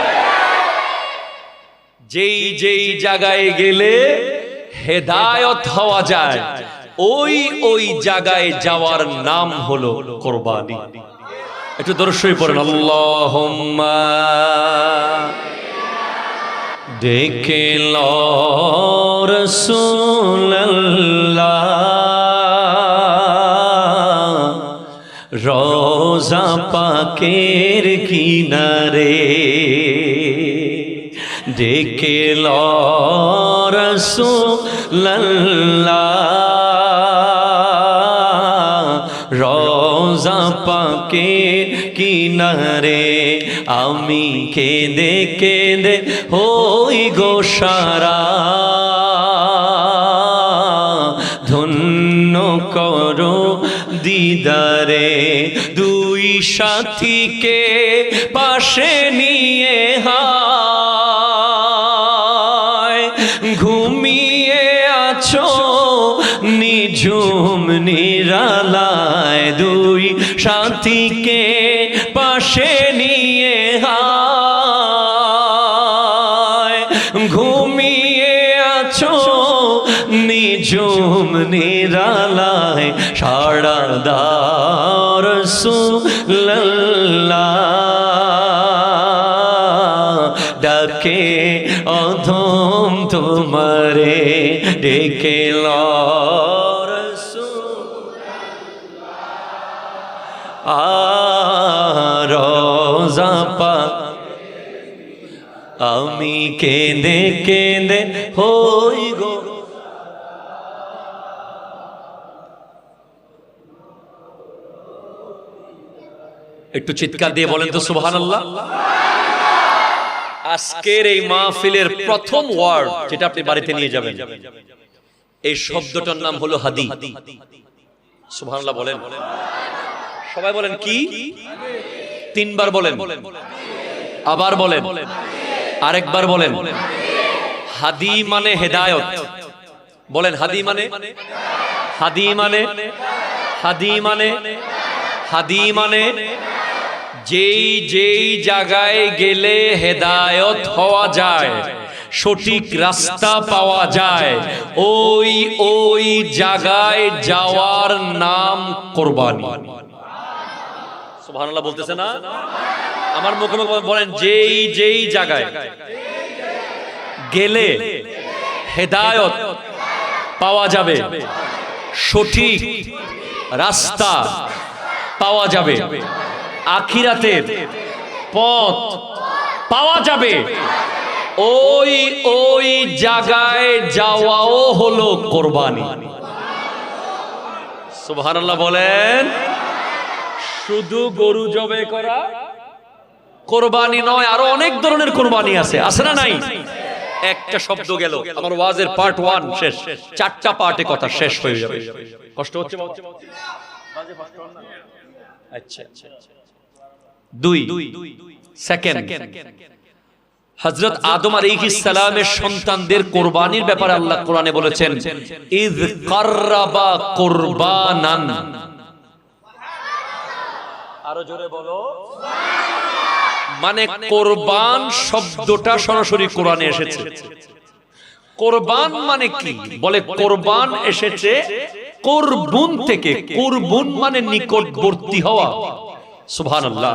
যেই যেই জায়গায় গেলে হেদায়েত হওয়া যায়, ওই ওই জায়গায় যাওয়ার নাম হলো কোরবানি। একটু দরুদ শরীফ পড়েন। আল্লাহুম্মা ডেকে লো রাসূলুল্লাহ রোজা পাকের কিনারে ডেকে লো রাসূলুল্লাহ, রোজা পাকের কিনারে আমি কেঁদে কেঁদে হই গো সারা, ধন্য করো দিদারে। দুই সাথীকে পাশে নিয়ে হায় ঘুমিয়ে আছো নিঝুম নিরালায়, দুই সাথীকে পাশে নিয়ে হায় ঘুমিয়ে আছো নিঝুম নিরালায়, সাড়া দাও রাসূলুল্লাহ, ডাকে অধম তোমারে ডেকে লো রাসূলুল্লাহ, রোজা পাক আমি কেঁদে কেঁদে হই গো। একটু চিৎকার দিয়ে বলেন তো সুবহানাল্লাহ। আজকের এই মাহফিলের প্রথম ওয়ার্ড যেটা আপনি বাড়িতে নিয়ে যাবেন, এই শব্দটার নাম হলো হাদি। সুবহানাল্লাহ বলেন, সবাই বলেন কি? তিনবার বলেন, আবার বলেন, আরেকবার বলেন। হাদি মানে হেদায়েত। বলেন হাদি মানে, হাদি মানে, হাদি মানে, হাদি মানে যেই যেই জায়গায় গেলে হেদায়েত হওয়া যায়, সঠিক রাস্তা পাওয়া যায়, ওই ওই জায়গায় যাওয়ার নাম কুরবানি। সুবহানাল্লাহ বলতেছে না? আমার মুখে মুখে বলেন, যেই যেই জায়গায় গেলে হেদায়েত পাওয়া যাবে, সঠিক রাস্তা পাওয়া যাবে, আখিরাতের পথ পাওয়া যাবে, ওই ওই জায়গায় যাওয়াও হলো কুরবানি। সুবহানাল্লাহ বলেন। শুধু গরু জবাই করা কুরবানি নয়, আরো অনেক ধরনের কুরবানি আছে, আছে না নাই? একটা শব্দ গেল, আমার ওয়াজের পার্ট 1 শেষ, 4টা পার্টে কথা শেষ হয়ে যাবে। কষ্ট হচ্ছে? আচ্ছা, 2 সেকেন্ড। হযরত আদম আলাইহিস সালামের সন্তানদের কুরবানির ব্যাপারে আল্লাহ কোরআনে বলেছেন, ইয কাররাবা কুরবানান। আরো জোরে বলো মানে কুরবান শব্দটা সরাসরি কোরআনে এসেছে। কুরবান মানে কি? বলে কুরবান এসেছে কুরবুন থেকে। কুরবুন মানে নিকটবর্তী হওয়া। সুবহানাল্লাহ,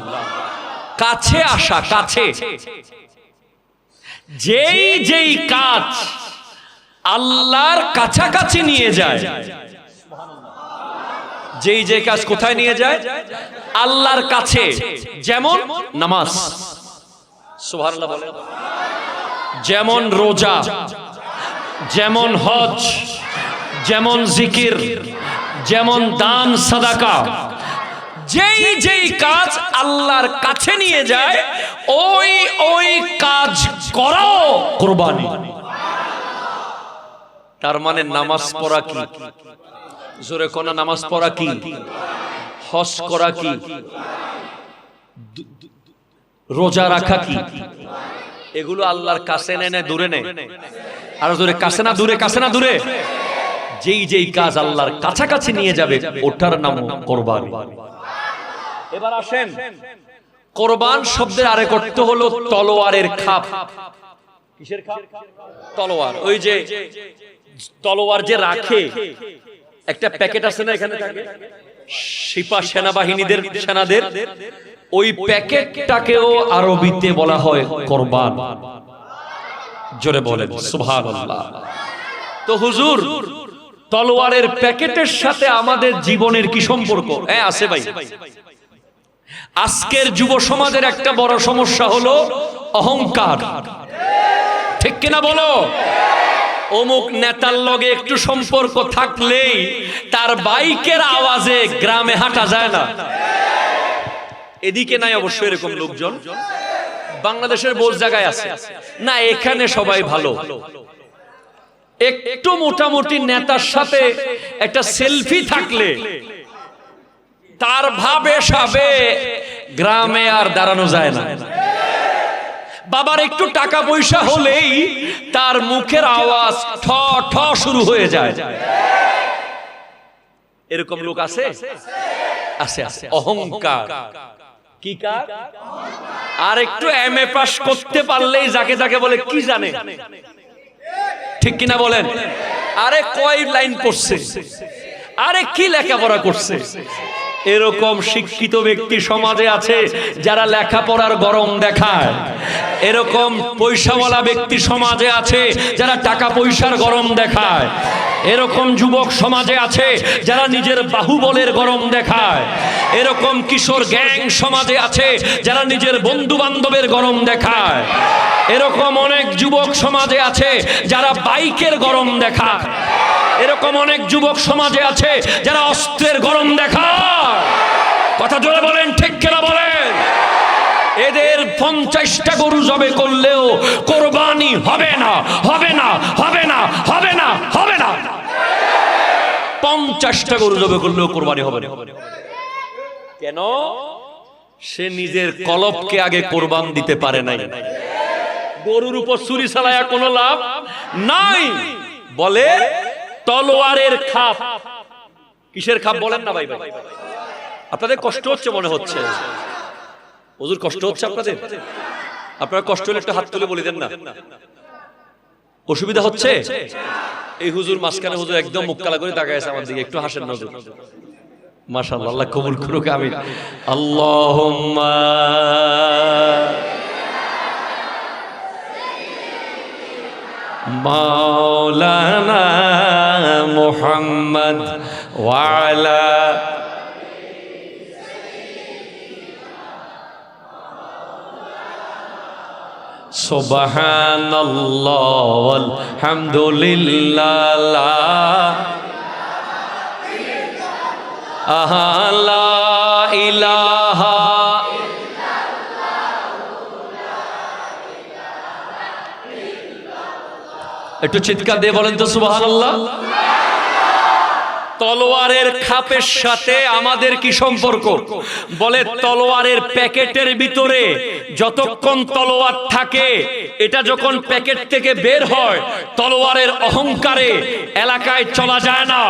কাছে আসা, কাছে। যেই যেই কাজ আল্লাহর কাছাকাছি নিয়ে যায়, যেই যে কাজ কোথায় নিয়ে যায়? আল্লাহর কাছে। যেমন নামাজ, সুবহানাল্লাহ বলেন, যেমন রোজা, যেমন হজ, যেমন জিকির, যেমন দান সাদাকা, যেই যেই কাজ আল্লাহর কাছে নিয়ে যায়, ওই ওই কাজ করো কুরবানি। তার মানে নামাজ পড়া কি? জোরে কোন নামাজ পড়া কি? হজ করা কি? রোজা রাখা কি? এগুলো আল্লাহর কাছে নেয়, দূরে নেয়? আর জোরে, কাছে না দূরে? কাছে না দূরে? যেই যেই কাজ আল্লাহর কাছাকাছি নিয়ে যাবে, ওটার নাম কুরবানি। এবার আসেন, কুরবান শব্দের আরেক অর্থ হলো তলোয়ারের খাপ। কিসের খাপ? তলোয়ার। ওই যে তলোয়ার যে রাখে, একটা প্যাকেট আছে না এখানে থাকে, সিপা সেনাবাহিনীদের, সেনাদের, ওই প্যাকেটটাকেও আরবিতে বলা হয় কুরবান। জোরে বলেন সুবহানাল্লাহ। তো হুজুর, তলোয়ারের প্যাকেটের সাথে আমাদের জীবনের কি সম্পর্ক? হ্যাঁ আছে ভাই। আজকের যুব সমাজের একটা বড় সমস্যা হলো অহংকার, ঠিক কিনা বলো? অমুক নেতার লগে একটু সম্পর্ক থাকলেই তার বাইকের আওয়াজে গ্রামে হাঁটা যায় না। এদিকে নাই অবশ্য এরকম লোকজন, বাংলাদেশের বহু জায়গায় আছে না। এখানে সবাই ভালো, একটু মোটামুটি নেতার সাথে একটা সেলফি থাকলে তার ভাবে সাবে গ্রামে আর দাঁড়ানো যায় না। বাবার একটু টাকা পয়সা হলেই তার মুখের আওয়াজ ঠ ঠ শুরু হয়ে যায়। এরকম লোক আছে, আছে আছে। অহংকার কি কার? আর একটু এমএ পাস করতে পারলেই যাকে যাকে বলে কি জানে, ঠিক কিনা বলেন? আরে কয় লাইন পড়ছে, আরে কি লেখাপড়া করছে। এরকম শিক্ষিত ব্যক্তি সমাজে আছে যারা লেখাপড়ার গরম দেখায়। এরকম পয়সাওয়ালা ব্যক্তি সমাজে আছে যারা টাকা পয়সার গরম দেখায়। এরকম যুবক সমাজে আছে যারা নিজের বাহুবলের গরম দেখায়। এরকম কিশোর গ্যাং সমাজে আছে যারা নিজের বন্ধু বান্ধবের গরম দেখায়। এরকম অনেক যুবক সমাজে আছে যারা বাইকের গরম দেখায়। এরকম অনেক যুবক সমাজে আছে যারা অস্ত্রের গরম দেখায়। কথা জোরে বলেন, ঠিক কিনা বলেন? এদের 50টা গরু জবে করলেও কোরবানি হবে না, হবে না, হবে না, হবে না, হবে না। 50টা গরু জবে করলেও কোরবানি হবে না। কেন? সে নিজের কলবকে আগে কোরবান দিতে পারে নাই। গরুর উপর ছুরি চালায়া কোনো লাভ নাই। বলে তলোয়ারের খাপ। কিসের খাপ বলেন না ভাই? ভাই আপনাদের কষ্ট হচ্ছে মনে হচ্ছে। হুজুর কষ্ট হচ্ছে আপনাদের? আপনারা কষ্ট হলে একটু হাত তুলে বলে দেন না। অসুবিধা হচ্ছে? এই হুজুর মাঝখানে, হুজুর একদম মুখ কালা করে তাকায় আছে আমার দিকে, একটু হাসেন না হুজুর। মাশাআল্লাহ, আল্লাহ কবুল করুক। আমিন। আল্লাহুম্মা মাওলানা মুহাম্মদ ওয়া আলা সুবহানাল্লাহ আলহামদুলিল্লাহ লা ইলাহা একটু চিৎকার দিয়ে বলেন তো সুবহানাল্লাহ। তলোয়ারের খাপের সাথে আমাদের কি সম্পর্ক? বলে তলোয়ারের প্যাকেটের ভিতরে যতক্ষণ তলোয়ার থাকে, এটা যখন প্যাকেট থেকে বের হয়, তলোয়ারের অহংকারে এলাকায় চলা যায় না।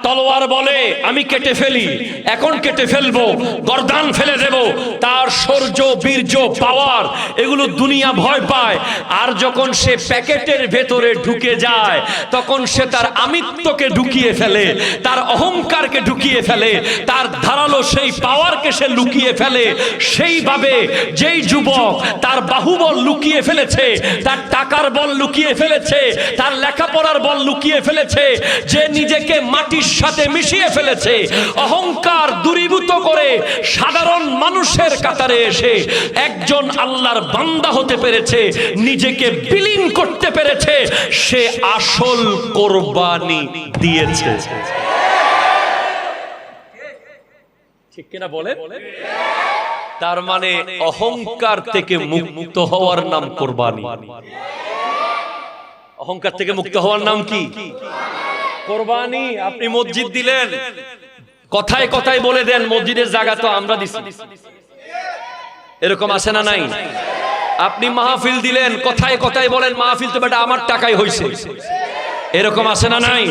তলোয়ার বলে আমি কেটে ফেলি, এখন কেটে ফেলবো, গর্দান ফেলে দেব। তার শৌর্য, বীর্য, পাওয়ার এগুলো দুনিয়া ভয় পায়। আর যখন সে প্যাকেটের ভেতরে ঢুকে যায়, তখন সে তার আমিত্বকে ঢুকিয়ে ফেলে, তার অহংকারকে ঢুকিয়ে ফেলে, তার ধারালো সেই পাওয়ারকে সে লুকিয়ে ফেলে। সেইভাবে যেই যুবক তার বাহুবল লুকিয়ে ফেলেছে, তার টাকার বল লুকিয়ে ফেলেছে, তার লেখাপড়ার বল লুকিয়ে ফেলেছে, যে নিজেকে মাটির সাথে মিশিয়ে ফেলেছে, অহংকার দূরীভূত করে সাধারণ মানুষের কাতারে এসে একজন আল্লাহর বান্দা হতে পেরেছে, নিজেকে বিলীন করতে পেরেছে, সে আসল কোরবানি দিয়েছে। ঠিক কিনা বলে? তার মানে অহংকার থেকে মুক্ত হওয়ার নাম কোরবানি। অহংকার থেকে মুক্ত হওয়ার নাম কি? কোরবানি। আপনি মসজিদ দিলেন, কথায় কথায় বলে দেন মসজিদের জায়গা তো আমরা দিছি, এরকম আছে না নাই? আপনি মাহফিল দিলেন, কথায় কথায় বলেন মাহফিল তো বেটা আমার টাকায় হইছে, এরকম আছে না নাই?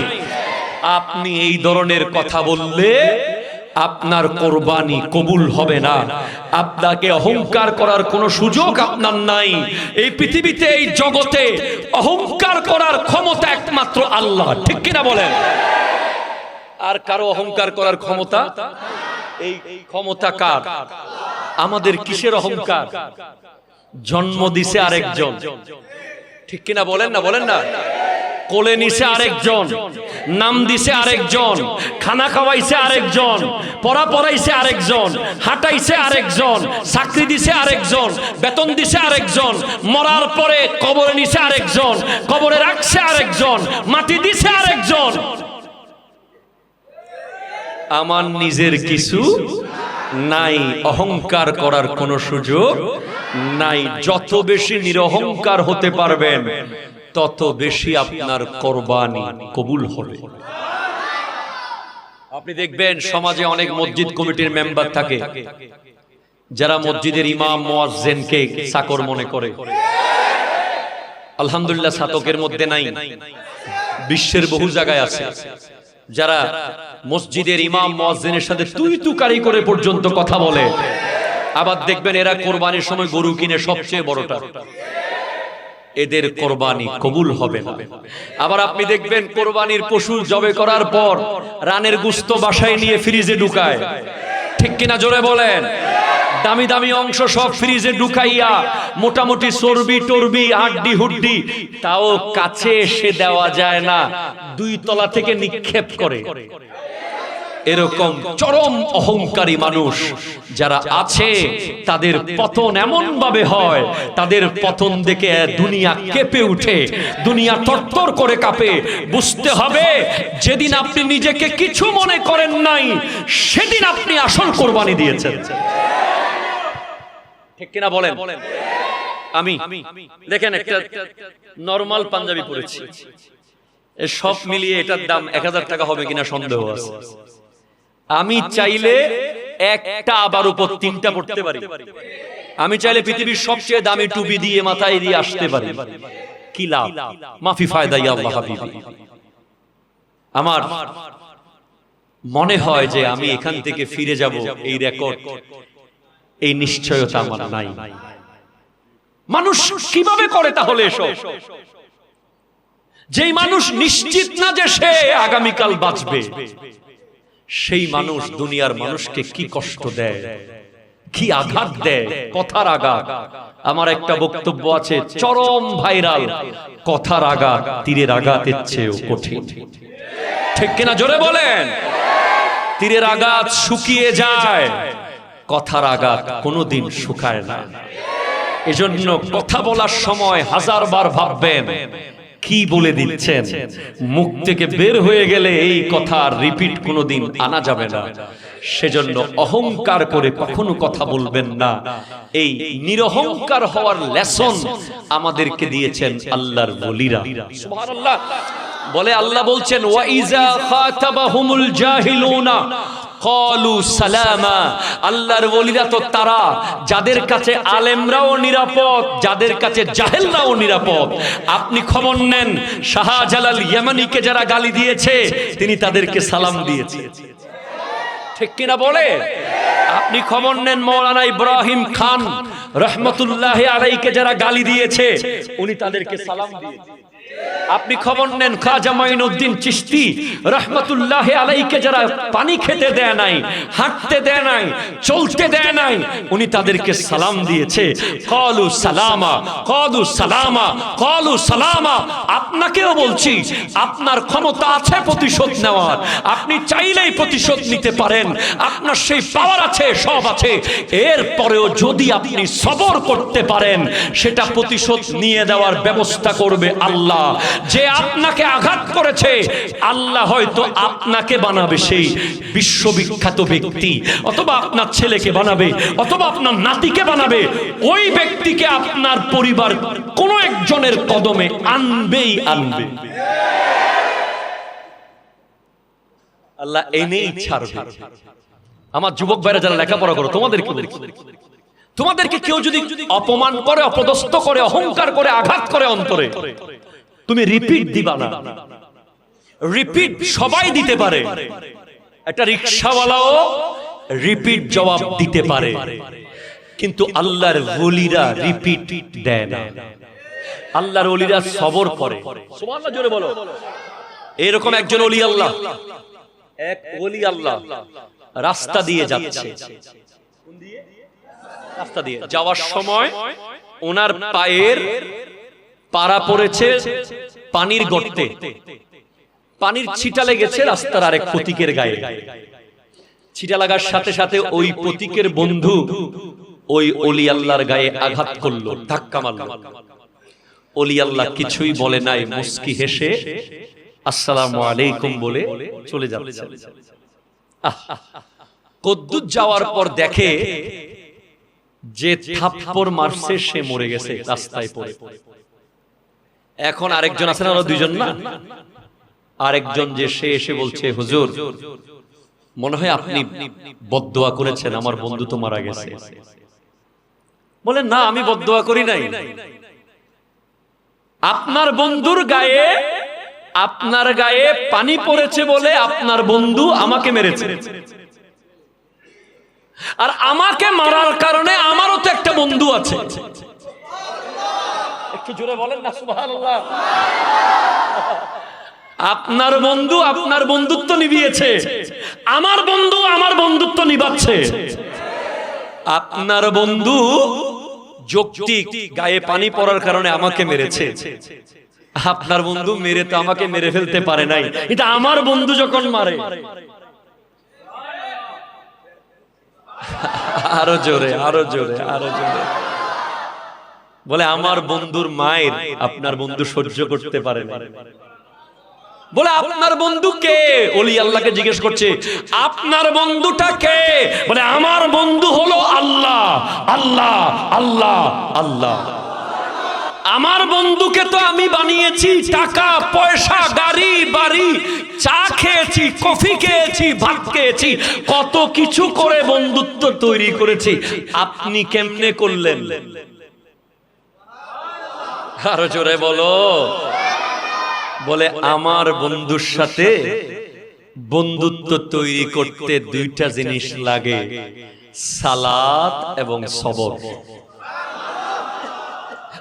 আপনি এই ধরনের কথা বললে আপনার কোরবানি কবুল হবে না। আপনাকে অহংকার করার কোনো সুযোগ আপনার নাই। এই পৃথিবীতে, এই জগতে অহংকার করার ক্ষমতা একমাত্র আল্লাহ, ঠিক কিনা বলেন? আর কারো অহংকার করার ক্ষমতা, এই ক্ষমতা কার? আমাদের কিসের অহংকার? জন্ম দিছে আরেকজন, ঠিক কিনা বলেন না? বলেন না? কোলে নিছে আরেকজন, নাম দিছে আরেকজন, খানা খাওয়াইছে আরেকজন, পড়া পড়াইছে আরেকজন, হাঁটাইছে আরেকজন, চাকরি দিছে আরেকজন, বেতন দিছে আরেকজন, মরার পরে কবরে নিছে আরেকজন, কবরে রাখছে আরেকজন, মাটি দিছে আরেকজন। আমার নিজের কিছু নাই, অহংকার করার কোনো সুযোগ নাই। যত বেশি নিরহংকার হতে পারবেন তত বেশি আপনার কোরবানি কবুল হবে। আপনি দেখবেন সমাজে অনেক মসজিদ কমিটির মেম্বার থাকে যারা মসজিদের ইমাম মুয়াজ্জিনকে চাকর মনে করে। আলহামদুলিল্লাহ ছাতকের মধ্যে নাই, বিশ্বের বহু জায়গায় আছে যারা মসজিদের ইমাম মুয়াজ্জিনের সাথে তুই তুকারি করে পর্যন্ত কথা বলে। আবার দেখবেন এরা কোরবানির সময় গরু কিনে সবচেয়ে বড়টা, এদের কোরবানি কবুল হবে না। আবার আপনি দেখবেন কোরবানির পশু জবে করার পর রানের গোশত বাসায় নিয়ে ফ্রিজে ঢুকায়, ঠিক কিনা জোরে বলেন? দামি দামি অংশ সব ফ্রিজে ঢুকাইয়া মোটামুটি চর্বি টর্বি হাড্ডি হুড্ডি তাও কাছে এসে দেওয়া যায় না, 2 তলা থেকে নিক্ষেপ করে। এরকম চরম অহংকারী মানুষ যারা আছে তাদের পতন এমন ভাবে হয়, তাদের পতন দেখে দুনিয়া কেঁপে উঠে, দুনিয়া তরতর করে কাঁপে। বুঝতে হবে যেদিন আপনি নিজেকে কিছু মনে করেন নাই সেদিন আপনি আসল কোরবানি দিয়েছেন, ঠিক কিনা বলেন? আমি দেখেন একটা নরমাল পাঞ্জাবি পরেছি, সব মিলিয়ে এটার দাম 1000 টাকা হবে কিনা সন্দেহ আছে। আমি চাইলে একটা আবার উপর 3টা পড়তে পারি, আমি চাইলে পৃথিবীর সবচেয়ে দামি টুপি দিয়ে মাথায় দিয়ে আসতে পারি, কি লাভ? মাফি ফায়দা ইয়া আল্লাহ হাবিবি। আমার মনে হয় যে আমি এখান থেকে ফিরে যাব এই রেকর্ড, এই নিশ্চয়তা আমার নাই। মানুষ কিভাবে করে তাহলে এসব? যেই মানুষ নিশ্চিত না যে সে আগামীকাল বাঁচবে, সেই মানুষ দুনিয়ার মানুষকে কি কষ্ট দেয়, কি আঘাত দেয়, কথার আঘাত। আমার একটা বক্তব্য আছে চরম ভাইরাল, কথার আঘাত তীরের আঘাতের চেয়েও কঠিন, ঠিক কিনা জোরে বলেন? তীরের আঘাত শুকিয়ে যায়, কথার আঘাত কোনোদিন শুকায় না। এজন্য কথা বলার সময় 1000 বার ভাববেন কি বলে দিচ্ছেন। মুখ থেকে বের হয়ে গেলে এই কথা রিপিট কোনোদিন আনা যাবে না। সেজন্য অহংকার করে কখনো কথা বলবেন না। এই নিরহংকার হওয়ার লেসন আমাদেরকে দিয়েছেন আল্লাহর ওলিরা। সুবহানাল্লাহ বলে আল্লাহ বলছেন ওয়া ইযা খাতাবাহুমুল জাহিলুনা ক্বালু সালামা। আল্লাহর ওলিরা তো তারা যাদের কাছে আলেমরাও নিরাপদ, যাদের কাছে জাহেলরাও নিরাপদ। আপনি খবর নেন শাহজালাল ইয়ামানিকে যারা গালি দিয়েছে তিনি তাদেরকে সালাম দিয়েছে, ঠিক কিনা বলে? আপনি খবর নেন মাওলানা ইব্রাহিম খান রহমতুল্লাহ আলাইহিকে যারা গালি দিয়েছে উনি তাদেরকে সালাম দিয়েছে। আপনি খবর নেন খাজা মাইনুদ্দিন চিশতি রহমতুল্লাহ আলাইহিকে যারা পানি খেতে দেয় নাই, হাঁটতে দেয় নাই, চলতে দেয় নাই, উনি তাদেরকে সালাম দিয়েছে। ক্বালু সালামা, ক্বালু সালামা, ক্বালু সালামা। আপনাকেও বলছি আপনার ক্ষমতা আছে প্রতিশোধ নেওয়ার, আপনি চাইলেই প্রতিশোধ নিতে পারেন, আপনার সেই পাওয়ার আছে, সব আছে। এরপরেও যদি আপনি সবর করতে পারেন সেটা প্রতিশোধ নিয়ে দেওয়ার ব্যবস্থা করবে আল্লাহ। যে আপনাকে আঘাত করেছে আল্লাহ হয়তো আপনাকে বানাবে সেই বিশ্ববিখ্যাত ব্যক্তি, অথবা আপনার ছেলেকে বানাবে, অথবা আপনার নাতিকে বানাবে। ওই ব্যক্তিকে আপনার পরিবার কোন একজনের কদমে আনবেই আনবে। আল্লাহ এনেই ছাড়বে। আমার যুবক ভাইরা যারা লেখাপড়া করো তোমাদেরকে কেউ যদি অপমান করে, অপদস্থ করে, অহংকার করে, আঘাত করে অন্তরে, তুমি রিপিট দিবা না। রিপিট সবাই দিতে পারে, একটা রিকশাওয়ালাও রিপিট জবাব দিতে পারে, কিন্তু আল্লাহর ওলিরা রিপিট দেয় না। আল্লাহর ওলিরা সবর করে। সুবহানাল্লাহ জোরে বলো। এরকম একজন ওলি আল্লাহ, এক ওলি আল্লাহ রাস্তা দিয়ে যাচ্ছে, রাস্তা দিয়ে যাওয়ার সময় ওনার পায়ের পাড়া পড়েছে পানির গর্তে, পানির ছিটা লেগেছে রাস্তার আরেক পথিকের গায়ে। ছিটা লাগার সাথে সাথে ওই পথিকের বন্ধু ওই ওলি আল্লাহর গায়ে আঘাত করলো, ধাক্কা মারলো। ওলি আল্লাহ কিছুই বলে নাই, মুস্কি হেসে আসসালামু আলাইকুম বলে চলে যাচ্ছে। কদ্দুর যাওয়ার পর দেখে যে থাপ্পড় মারছে সে মরে গেছে রাস্তায় পড়ে। এখন আরেকজন আছেন, আরো দুইজন না, আরেকজন যে সে এসে বলছে, হুজুর মনে হয় আপনি বদদোয়া করেছেন, আমার বন্ধু তো মারা গেছে। বলে না, আমি বদদোয়া করি নাই, আপনার বন্ধুর গায়ে, আপনার গায়ে পানি পড়েছে বলে আপনার বন্ধু আমাকে মেরেছে, আর আমাকে মারার কারণে আমারও তো একটা বন্ধু আছে। একটু জোরে বলেন না সুবহানাল্লাহ। আপনার বন্ধু আপনার বন্ধুত্ব নিভিয়েছে, আমার বন্ধু আমার বন্ধুত্ব নিভাচ্ছে। আপনার বন্ধু যৌক্তিক গায়ে পানি পড়ার কারণে আমাকে মেরেছে, আপনার বন্ধু মেরে তো আমাকে মেরে ফেলতে পারে নাই, এটা আমার বন্ধু যখন মারে। আরো জোরে, আরো জোরে, আরো জোরে। বলে আমার বন্ধুর মায়ের আপনার বন্ধু সহ্য করতে পারে না। বলে আপনার বন্ধু কে? ওলি আল্লাহকে জিজ্ঞেস করছে, আপনার বন্ধুটা কে? বলে আমার বন্ধু হলো আল্লাহ, আল্লাহ, আল্লাহ, আল্লাহ। আমার বন্ধুকে তো আমি বানিয়েছি, টাকা পয়সা, গাড়ি বাড়ি, চা খেয়েছি, কফি খেয়েছি, ভাত খেয়েছি, কত কিছু করে বন্ধুত্ব তৈরি করেছি, আপনি কেমনে করলেন? আরো জোরে বলো। বলে আমার বন্ধুর সাথে বন্ধুত্ব তৈরি করতে দুইটা জিনিস লাগে, সালাত এবং সবর।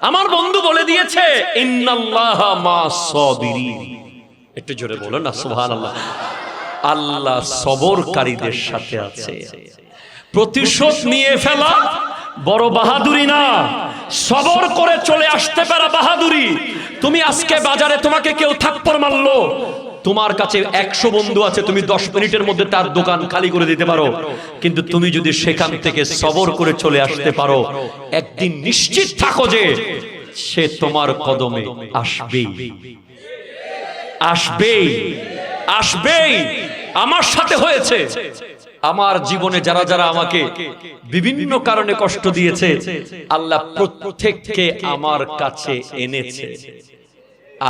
আমার বন্ধু বলে দিয়েছে ইন্নাল্লাহা মা'আস সাবিরিন। একটু জোরে বলো না সুবহানাল্লাহ। আল্লাহ সবরকারীদের সাথে আছে। প্রতিশোধ নিয়ে ফেলা বড় বাহাদুরি না, সবর করে চলে আসতে পারা বাহাদুরি। তুমি আজকে বাজারে তোমাকে কেউ থাপ্পড় মারলো, তোমার কাছে 100 বন্ধু আছে, তুমি 10 মিনিটের মধ্যে তার দোকান খালি করে দিতে পারো, কিন্তু তুমি যদি সেখান থেকে সবর করে চলে আসতে পারো, একদিন নিশ্চিত থাকো যে সে তোমার কদমে আসবেই, আসবেই, আসবেই। আমার সাথে হয়েছে। আমার জীবনে যারা যারা আমাকে বিভিন্ন কারণে কষ্ট দিয়েছে, আল্লাহ প্রত্যেককে আমার কাছে এনেছে,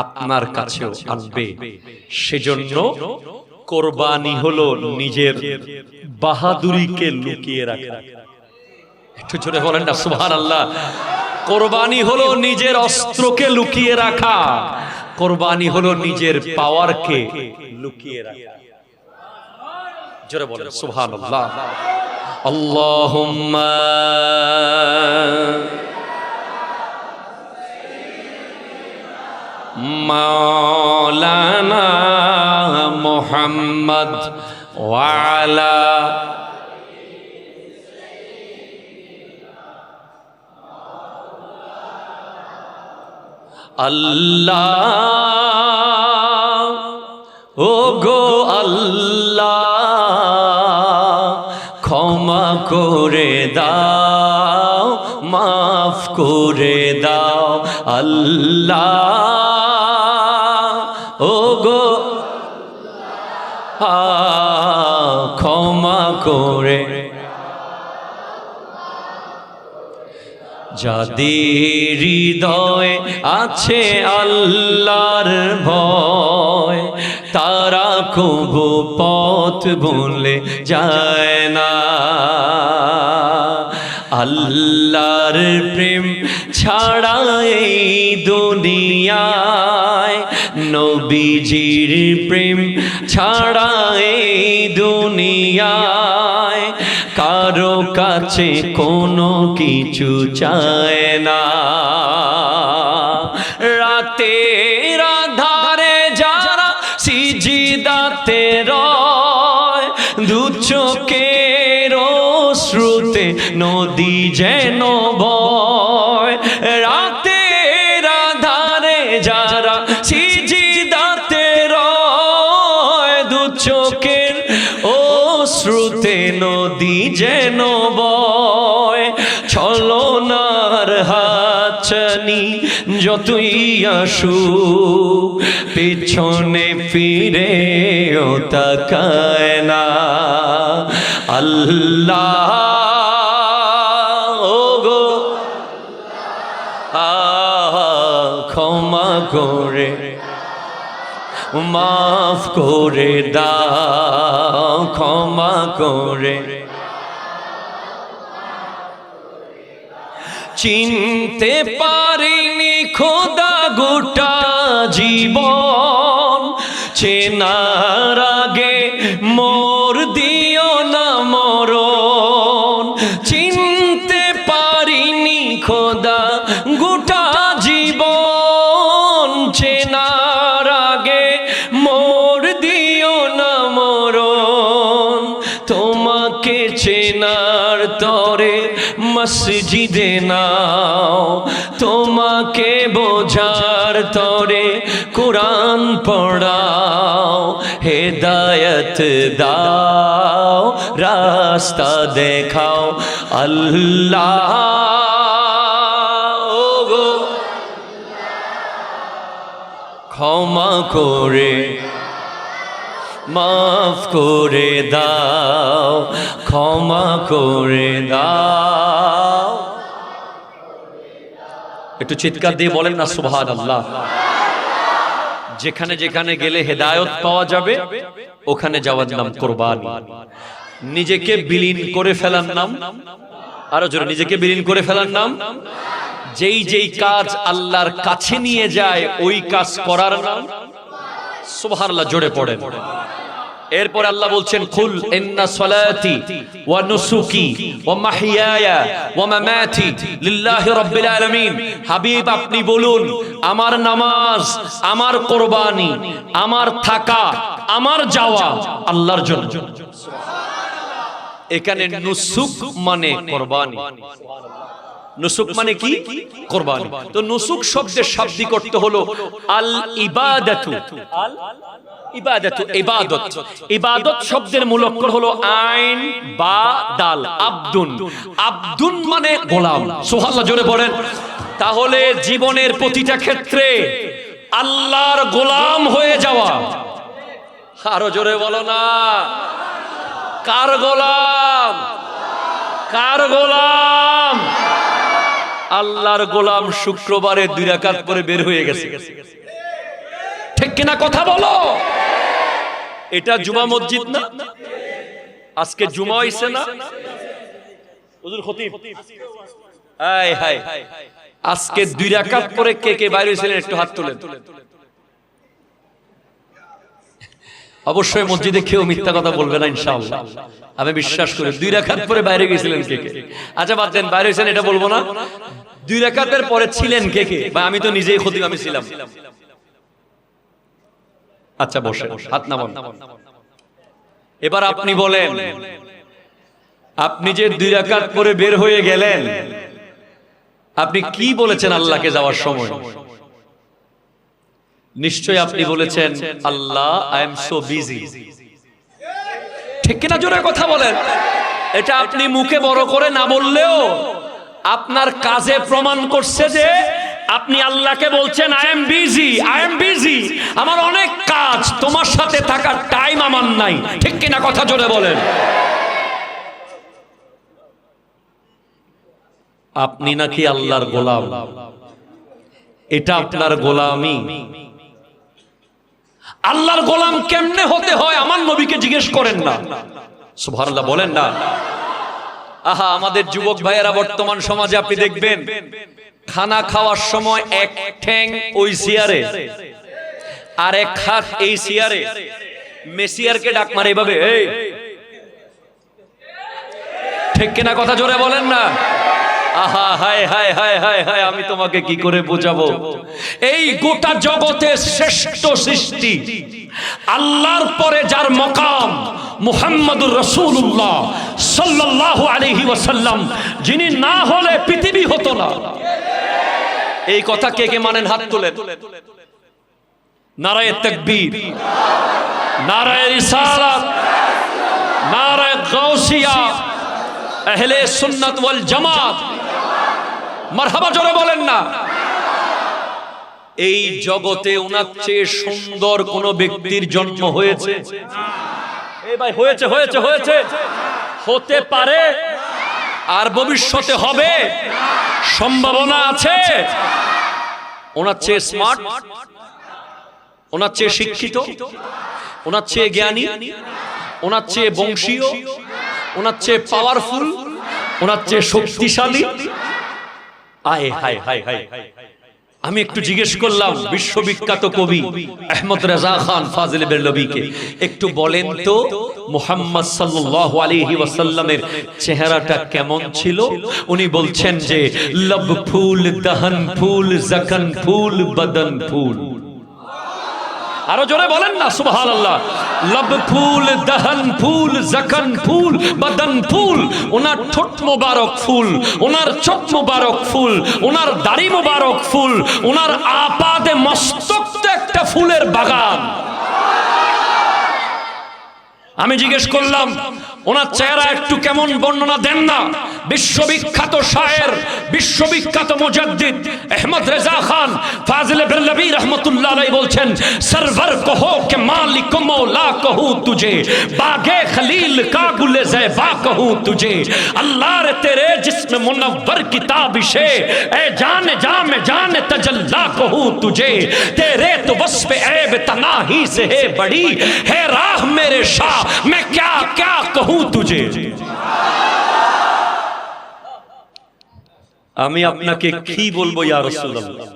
আপনার কাছেও আনবে। সেজন্য কোরবানি হলো নিজের বাহাদুরিকে লুকিয়ে রাখা। একটু জোরে বলেন না সুবহানাল্লাহ। কোরবানি হলো নিজের অস্ত্রকে লুকিয়ে রাখা, কোরবানি হলো নিজের পাওয়ারকে লুকিয়ে রাখা। জোরে বলেন সুবহানাল্লাহ। আল্লাহুম্মা মাওলানা মুহাম্মদ ওয়া আলা আল্লাহ, ও গো আল্লাহ, ক্ষমা করে দাও, মাফ করে দাও আল্লাহ, ও গো ক্ষমা করে। যাদের হৃদয়ে আছে আল্লাহর ভয়, তারা কবু পথ ভুলে যায় না। আল্লাহর প্রেম ছাড়া এই দুনিয়ায়, নবীজির প্রেম ছাড়া এই দুনিয়ায় কারো কাছে কোনো কিছু চায় না। রাতের আঁধারে যারা সিজদাতে রয়, দু চোখের অশ্রুতে নদী যেন বয়। রাতের আঁধারে যেন বয়, ছলনার হাতছানি যতই আসুক পিছনে ফিরেও তাকায় না। আল্লাহ ওগো ক্ষমা করে মাফ করে দাও, ক্ষমা করে। চিনতে পারিনি খোদা গোটা জীবন, চেনার আগে মোর দিও না মরণ। চিনতে পারিনি খোদা গোটা জীবন, চেনার আগে মোর দিও না মরণ। তোমাকে চেনার তরে মসজিদে নাও, তোমাকে বোঝার তরে কুরআন পড়াও। হেদায়েত দাও, রাস্তা দেখাও। আল্লাহ ওগো ক্ষমা করে মাফ করে দাও, ক্ষমা করে দাও। একটু চিৎকার দিয়ে বলেন না সুবহানাল্লাহ। যেখানে যেখানে গেলে হেদায়েত পাওয়া যাবে ওখানে যাওয়ার নাম কুরবানি। নিজেকে বিলীন করে ফেলার নাম, আরো জোরে, নিজেকে বিলীন করে ফেলার নাম। যেই যেই কাজ আল্লাহর কাছে নিয়ে যায় ওই কাজ করার নাম সুবহানাল্লাহ। জোরে পড়েন। এরপর আল্লাহ বলছেন কুল ইন্না সলাতি ওয়া নুসুকি ওয়া মাহইয়ায়া ওয়া মামাতি লিল্লাহি রাব্বিল আলামিন। হাবিব আপনি বলুন আমার নামাজ, আমার কুরবানি, আমার থাকা, আমার যাওয়া আল্লাহর জন্য। এখানে নুসুক মানে কুরবানি। নুসুক মানে কি? কুরবানি। তো নুসুক শব্দের শাব্দিক অর্থ হলো আল ইবাদাতু। আল ইবাদাতু ইবাদত। ইবাদত শব্দের মূল অক্ষর হলো আইন বা দাল। আব্দুন, আব্দুন মানে গোলাম। সুবহানাল্লাহ জোরে পড়েন। তাহলে জীবনের প্রতিটা ক্ষেত্রে আল্লাহর গোলাম হয়ে যাওয়া। আরো জোরে বলো না। কার গোলাম? কার গোলাম? আল্লাহর গোলাম। শুক্রবারে 2 রাকাত পরে বের হয়ে গেছে, ঠিক কিনা কথা বলো? এটা জুমা মসজিদ না? আজকে জুমা হইছে না? হুজুর খতিব হাই হাই, আজকে 2 রাকাত পরে কে কে বাইরে হইছিলেন একটু হাত তুলেন। অবশ্যই মসজিদে কেউ মিথ্যা কথা বলবে না ইনশাআল্লাহ, আমি বিশ্বাস করি। 2 রাকাত পরে বাইরে গেছিলেন কে কে? আচ্ছা বাদ দেন, বাইরে হইছেন এটা বলবো না। 2 রাকাতের পরে ছিলেন কে কে? বা আমি তো নিজেই খতিব, আমি ছিলাম। আচ্ছা বসে, হাত নামান। এবার আপনি বলেন, আপনি যে 2 রাকাত পরে বের হয়ে গেলেন, আপনি কি বলেছেন আল্লাহকে যাওয়ার সময়? নিশ্চয়ই আপনি বলেছেন আল্লাহ আই এম সো বিজি। ঠিক কিনা জোরে কথা বলেন। এটা আপনি মুখে বড় করে না বললেও আপনার কাজে প্রমাণ করছে যে আপনি আল্লাহকে বলছেন I am busy, I am busy, আমার অনেক কাজ, তোমার সাথে থাকার টাইম আমার নাই। ঠিক কিনা কথা জোরে বলেন। আপনি নাকি আল্লাহর গোলাম, এটা আপনার গোলামি। আল্লাহর গোলাম কেমনে হতে হয় আমার নবীকে জিজ্ঞেস করেন না। সুবহানাল্লাহ বলেন না। আহা, আমাদের যুবক ভাইয়েরা বর্তমান সমাজে আপনি দেখবেন খানা খাওয়ার সময় এক ঠ্যাং ওই চেয়ারে আর এক হাত এই চেয়ারে, মেসিয়ারকে ডাক মারে এভাবে, এই ঠিক কিনা কথা জোরে বলেন না। আহা হায় হায় হায় হায় হায়, আমি তোমাকে কি করে বোঝাবো। এই গোটা জগতের শ্রেষ্ঠ সৃষ্টি আল্লাহর পরে যার মকাম মুহাম্মদুর রাসূলুল্লাহ সাল্লাল্লাহু আলাইহি ওয়াসাল্লাম, যিনি না হলে পৃথিবী হতো না। এই কথা কে কে মানেন হাত তুলেন। নারায়ে তাকবীর, নারায়ে রিসালাত, নারায়ে গাউসিয়া, আহলে সুন্নাত ওয়াল জামাত। মারহাবা জোরে বলেন না। এই জগতে ওনার চেয়ে সুন্দর কোন ব্যক্তির জন্ম হয়েছে? এই ভাই হয়েছে হয়েছে হয়েছে, হতে পারে, আর ভবিষ্যতে হবে, সম্ভাবনা আছে। ওনার চেয়ে স্মার্ট, ওনার চেয়ে শিক্ষিত, ওনার চেয়ে জ্ঞানী, ওনার চেয়ে বংশীয়, ওনার চেয়ে পাওয়ারফুল, ওনার চেয়ে শক্তিশালী। আয় হায় হায় হায়। আমি একটু জিজ্ঞেস করলাম বিশ্ববিখ্যাত কবি আহমদ রেজা খান ফাজিল বেরলভীকে, একটু বলেন তো মুহাম্মদ সাল্লাল্লাহু আলাইহি ওয়াসাল্লামের চেহারাটা কেমন ছিল? উনি বলছেন যে लब फूल दहन फूल जखन फूल बदन फूल। আরো জোরে বলেন না সুবহানাল্লাহ। लब फूल दहन फूल जखन फूल बदन फूल। ওনার ঠোঁট মোবারক ফুল, ওনার চোখ মোবারক ফুল, ওনার দাড়ি মোবারক ফুল, ওনার আপাদে মস্তক তো একটা ফুলের বাগান। আমি জিজ্ঞেস করলাম ওনার চেহারা একটু কেমন বর্ণনা দেন না। বিশ্ববিখ্যাত শায়ের, বিশ্ববিখ্যাত মুজাদ্দিদ আহমদ রেজা খান ফাজিল বেরলভী রহমতুল্লাহ আলাইহি বলছেন, সরওয়ার কহো কে মালিক মৌলা কহু তুঝে, বাগে খলিল কা গুলে ज़ैबा कहूं तुझे, अल्लाह रे तेरे जिस्म मुनव्वर किताबिशे, ए जान जा में जान तजल्ला कहूं तुझे, तेरे तो वस्फ ऐब तनाही से है बड़ी, है राह मेरे शाह मैं क्या क्या कहूं तुझे। আমি আপনাকে কি বলবো ইয়া রাসূলুল্লাহ?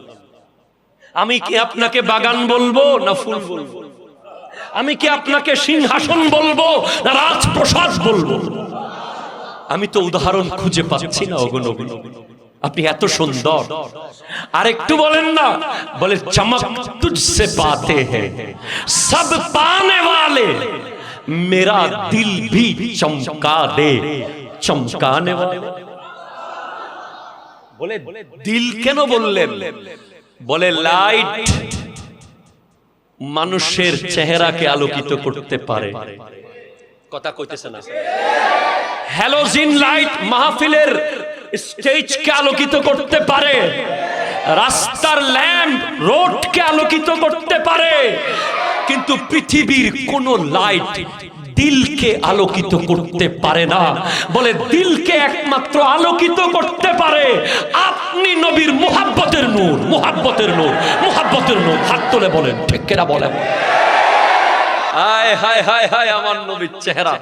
আমি কি আপনাকে বাগান বলবো না ফুল বলবো? আমি কি আপনাকে সিংহাসন বলবো না রাজপ্রাসাদ বলবো? আমি তো উদাহরণ খুঁজে পাচ্ছি না। ওগো নবী, আপনি এত সুন্দর। আর একটু বলেন না, বলে চমক তুঝসে পাতে हैं सब पाने वाले, मेरा दिल भी चमका दे चमकाने वाले। বলে দিল কেন বললেন? বলে লাইট মানুষের চেহারাকে আলোকিত করতে পারে। কথা কইতেছে না? হ্যালোজিন লাইট মাহফিলের স্টেজকে আলোকিত করতে পারে, রাস্তার ল্যাম্প রোডকে আলোকিত করতে পারে, কিন্তু পৃথিবীর কোন লাইট দিলকে আলোকিত করতে পারে না। বলে দিলকে একমাত্র আলোকিত করতে পারে আপনি নবীর মুহাব্বতের নূর, মুহাব্বতের নূর, মুহাব্বতের নূর। হাত তুলে বলেন ঠিক কিনা বলেন। হায় হায় হায় হায় আমার নবীর চেহারা।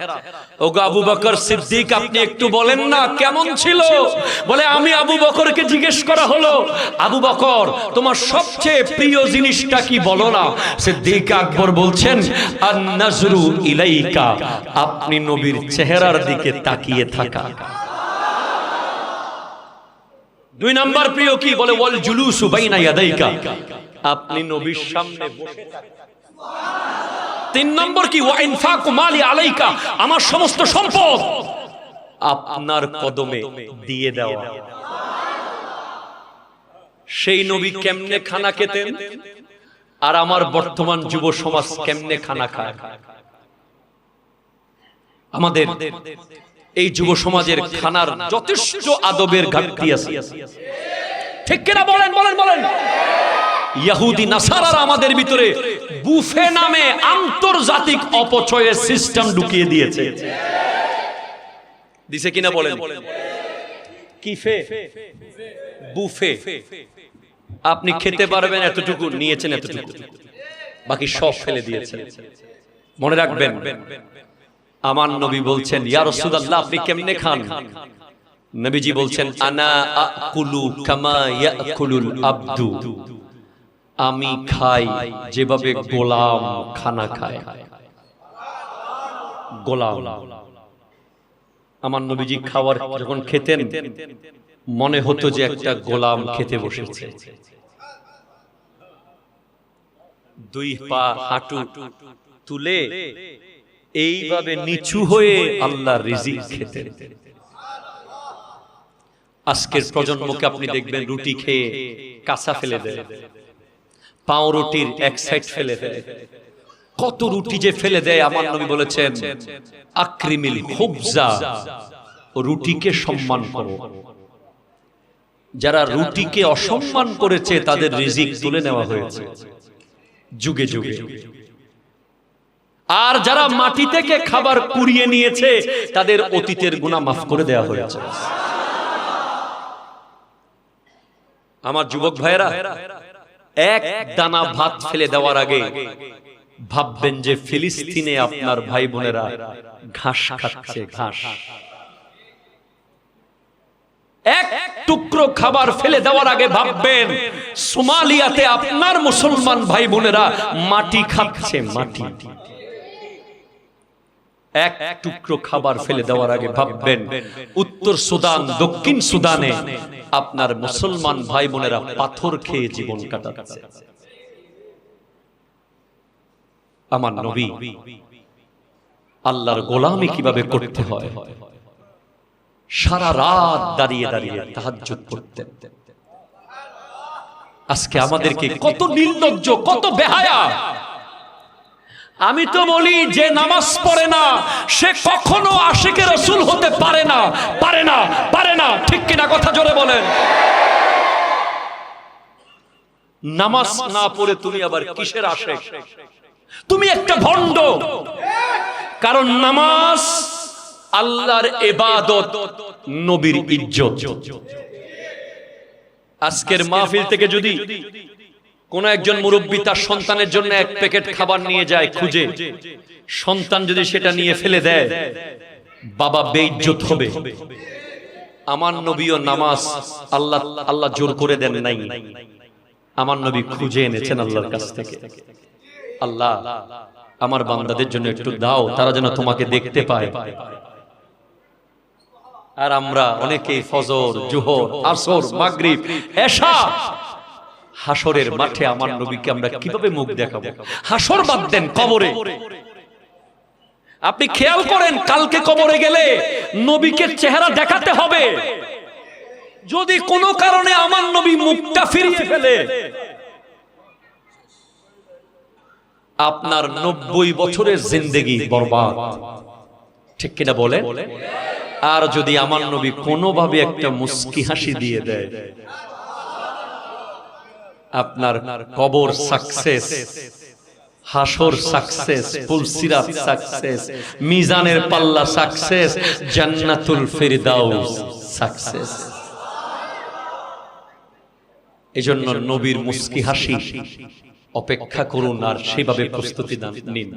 ওগো আবু বকর সিদ্দিক, আপনি একটু বলেন না কেমন ছিল? বলে আমি আবু বকরকে জিজ্ঞেস করা হলো, আবু বকর তোমার সবচেয়ে প্রিয় জিনিসটা কি বলো না? সিদ্দিক আকবর বলছেন আন নাজরু ইলাইকা, আপনি নবীর চেহারার দিকে তাকিয়ে থাকা। দুই নাম্বার প্রিয় কি? বলে ওয়াল জুলুসু বাইনা ইয়াদাইকা, আপনি নবীর সামনে বসে থাকা। তিন নম্বর কি? ওয়া ইনফাকু মালি আলাইকা, আমার সমস্ত সম্পদ আপনার কদমে দিয়ে দেওয়া। সেই নবী কেমনে খানা খেতেন আর আমার বর্তমান যুব সমাজ কেমনে খানা খায়? আমাদের এই যুব সমাজের খানার যথেষ্ট আদবের ঘাটতি আছে। ঠিক কিনা বলেন বলেন বলেন। ইহুদি নাসারারা আমাদের ভিতরে বুফে নামে আন্তর্জাতিক অপচয়ের সিস্টেম ঢুকিয়ে দিয়েছে। দিছে কিনা বলেন? কিফে বুফে, আপনি খেতে পারবেন এতটুকু, নিয়েছেন এতটুকু, বাকি সব ফেলে দিয়েছেন। মনে রাখবেন আমার নবী বলছেন ইয়া রাসূলুল্লাহ আপনি কেমনে খান? নবীজি বলছেন আনা আকুলু কামা ইয়াকুলুল আবদু, আমি খাই যেভাবে গোলাম খানা খায়। গোলাম। আমার নবীজি খাওয়ার যখন খেতেন মনে হতো যে একটা গোলাম খেতে বসেছে। দুই পা হাঁটু তুলে এইভাবে নিচু হয়ে আল্লাহর রিজিক খেতেন। আজকের প্রজন্মকে আপনি দেখবেন রুটি খেয়ে কাঁচা ফেলে দেয়, পাউরুটির এক সাইড ফেলে দেয়, কত রুটি যে ফেলে দেয়। আমার নবী বলেছেন আকরিমিল খুবজা রুটিকে সম্মান করো। যারা রুটিকে অসম্মান করেছে তাদের রিজিক তুলে নেওয়া হয়েছে যুগে যুগে। আর যারা মাটি থেকে খাবার কুড়িয়ে নিয়েছে তাদের অতীতের গুনাহ মাফ করে দেওয়া হয়েছে। আমার যুবক ভাইরা, এক দানা ভাত ফেলে দেওয়ার আগে ভাববেন যে ফিলিস্তিনে আপনার ভাই বোনেরা ঘাস খাচ্ছে, ঘাস। এক টুকরো খাবার ফেলে দেওয়ার আগে ভাববেন সোমালিয়াতে আপনার মুসলমান ভাই বোনেরা মাটি খাচ্ছে, মাটি। এক টুকরো খাবার ফেলে দেওয়ার আগে ভাববেন উত্তর সুদান, দক্ষিণ সুদানে আপনার মুসলমান ভাই বোনেরা পাথর খেয়ে জীবন কাটাচ্ছে। আমার নবী আল্লাহর গোলামি কিভাবে করতে হয় সারা রাত দাঁড়িয়ে দাঁড়িয়ে তাহাজ্জুদ করতেন। আজকে আমাদেরকে কত নির্লজ্জ, কত বেহায়া। আমি তো বলি যে নামাজ পড়ে না সে কখনো আশিকে রাসূল হতে পারে না, পারে না, পারে না। ঠিক কিনা? কথা জোরে বলেন। নামাজ না পড়ে তুমি আবার কিসের আশিক? তুমি একটা ভণ্ড। কারণ নামাজ আল্লাহর ইবাদত, নবীর ইজ্জত। আজকের মাহফিল থেকে যদি কোন একজন মুরব্বী তার সন্তানের জন্য এক প্যাকেট খাবার নিয়ে যায় খুঁজে, সন্তান যদি সেটা নিয়ে ফেলে দেয়, বাবা বেইজ্জত হবে। আমার নবীও নামাজ আল্লাহ জোর করে দেন নাই, আমার নবী খুঁজে এনেছেন আল্লাহর কাছ থেকে। আল্লাহ আমার বান্দাদের জন্য একটু দাও, তারা যেন তোমাকে দেখতে পায়। আর আমরা অনেকেই ফজর, জোহর, আসর, মাগরিব, এশা, হাসরের মাঠে আমার নবীকে আমরা কিভাবে মুখ দেখাবো? হাসর বাদ দেন, কবরে আপনি খেয়াল করেন, কালকে কবরে গেলে নবীকে চেহারা দেখাতে হবে। যদি কোনো কারণে আমার নবী মুখটা ফিরিয়ে ফেলে, আপনার 90 বছরের জিন্দেগি বরবাদ। ঠিক কিনা বলে? আর যদি আমার নবী কোনোভাবে একটা মুস্কি হাসি দিয়ে দেয়, আপনার কবর সাকসেস, হাসর সাকসেস, ফুলসিরাত সাকসেস, মিজানের পাল্লা সাকসেস, জান্নাতুল ফিরদাউস সাকসেস। এজন্য নবীর মুস্কি হাসি অপেক্ষা করুন আর সেভাবে প্রস্তুতি নিন।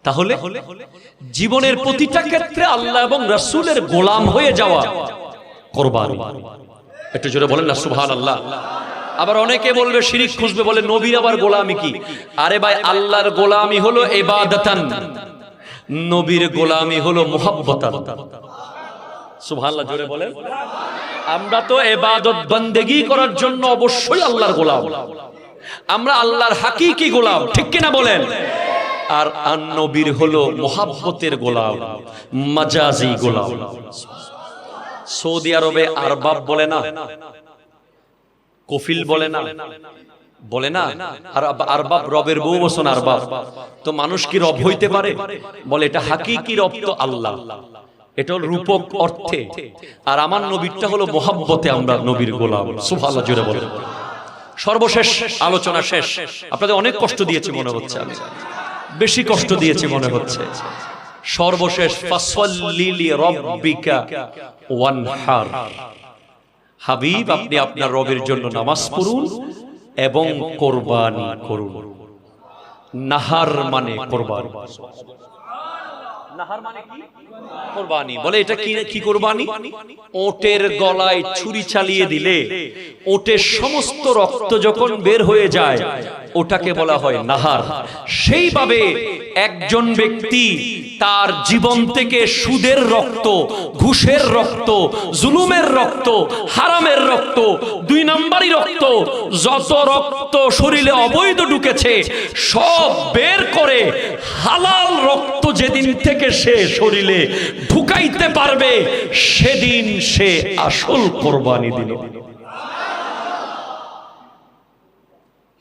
তাহলে জীবনের প্রতিটা ক্ষেত্রে আল্লাহ এবং রাসূলের গোলাম হয়ে যাওয়া কুরবানি। একটু জোরে বলেন না সুবহানাল্লাহ। আবার অনেকে বলবে, শিরিক খুঁজবে, বলে নবীর আবার গোলামি কি? আরে ভাই, আল্লাহর গোলামি হলো ইবাদাতান, নবীর গোলামি হলো মুহাব্বতান। সুবহানাল্লাহ, জোরে বলেন। আমরা তো ইবাদত বন্দেগী করার জন্য অবশ্যই আল্লাহর গোলাম, আমরা আল্লাহর হাকিকি গোলাম। ঠিক কিনা বলেন? আর নবীর হলো মুহাব্বতের গোলাম, মাজাজি গোলাম। সৌদি আরবে আরবাব বলে না, কফিল বলে না, বলে না। আর আরবাব রবের বউ বসন আরবাব। তো মানুষ কি রব হইতে পারে? বলে এটা হাকিকি রব তো আল্লাহ, এটা হলো রূপক অর্থে। আর আমার নবীরটা হলো মুহাব্বতে আমরা নবীর গোলাম। সুবহানাল্লাহ, জোরে বলেন। সর্বশেষ আলোচনা শেষ। আপনাদের অনেক কষ্ট দিয়েছি মনে হচ্ছে, আমি বেশি কষ্ট দিয়েছি মনে হচ্ছে। সর্বশেষ, ফাসল্লি লিরাব্বিকা ওয়ানহার। হাবিব, আপনি আপনার রবের জন্য নামাজ পড়ুন এবং কুরবানি করুন। নাহার মানে কুরবানি। নাহার মানে কি? কুরবানি। বলে এটা কি কুরবানি? ওটের গলায় ছুরি চালিয়ে দিলে ওটের সমস্ত রক্ত যখন বের হয়ে যায় ওটাকে বলা হয় নাহার। সেইভাবে একজন ব্যক্তি তার জীবন থেকে সুদের রক্ত, ঘুষের রক্ত, জুলুমের রক্ত, হারামের রক্ত, 2 নাম্বারি রক্ত, যত রক্ত শরীরে অবৈধ ঢুকেছে সব বের করে হালাল রক্ত যেদিন থেকে সে শরীরে ঢুকাইতে পারবে সেদিন সে আসল কোরবানি দিল।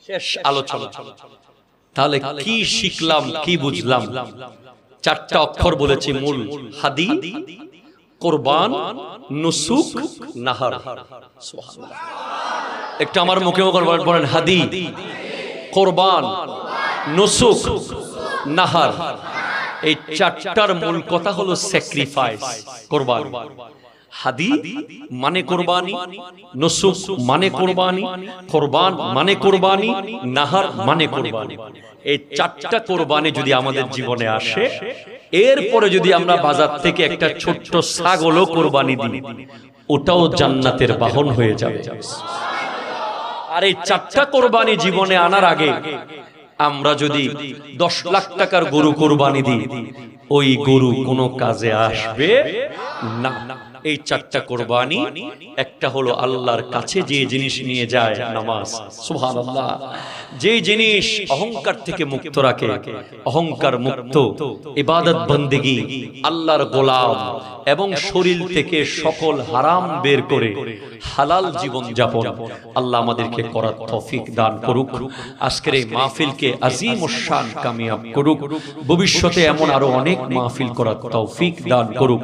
শেষ আলোচনা। তাহলে কি শিখলাম, কি বুঝলাম? 4টা অক্ষর বলেছি মূল: হাদি, কুরবান, নুসুক, নাহার। সুবহানাল্লাহ। একটু আমার মুখে বলেন, হাদি, কুরবান, নুসুক, নাহার। এই চারটার মূল কথা হলো স্যাক্রিফাইস, কুরবান। হাদি মানে কুরবানি, নুসুক মানে কুরবানি, কুরবান মানে কুরবানি, নাহার মানে কুরবানি। এই চারটা কুরবানি যদি আমাদের জীবনে আসে, এরপরে যদি আমরা বাজার থেকে একটা ছোট্ট ছাগলও কুরবানি দিই, ওটাও জান্নাতের বাহন হয়ে যাবে। আর এই চারটা কুরবানি জীবনে আনার আগে আমরা যদি 10 লাখ টাকার গরু কুরবানি দিই, ওই গরু কোনো কাজে আসবে না। এই চারটা কুরবানি, একটা হলো আল্লাহর কাছে যে জিনিস নিয়ে যায়, নামাজ। সুবহানাল্লাহ। যে জিনিস অহংকার থেকে মুক্ত রাখে, অহংকার মুক্ত ইবাদত বন্দেগী, আল্লাহর গোলাম, এবং শরীর থেকে সকল হারাম বের করে হালাল জীবন যাপন আল্লাহ আমাদেরকে করার তৌফিক দান করুক। আজকের এই মাহফিলকে আজিম ও শান কামিয়াব করুক। ভবিষ্যতে এমন আরো অনেক মাহফিল করার তৌফিক দান করুক।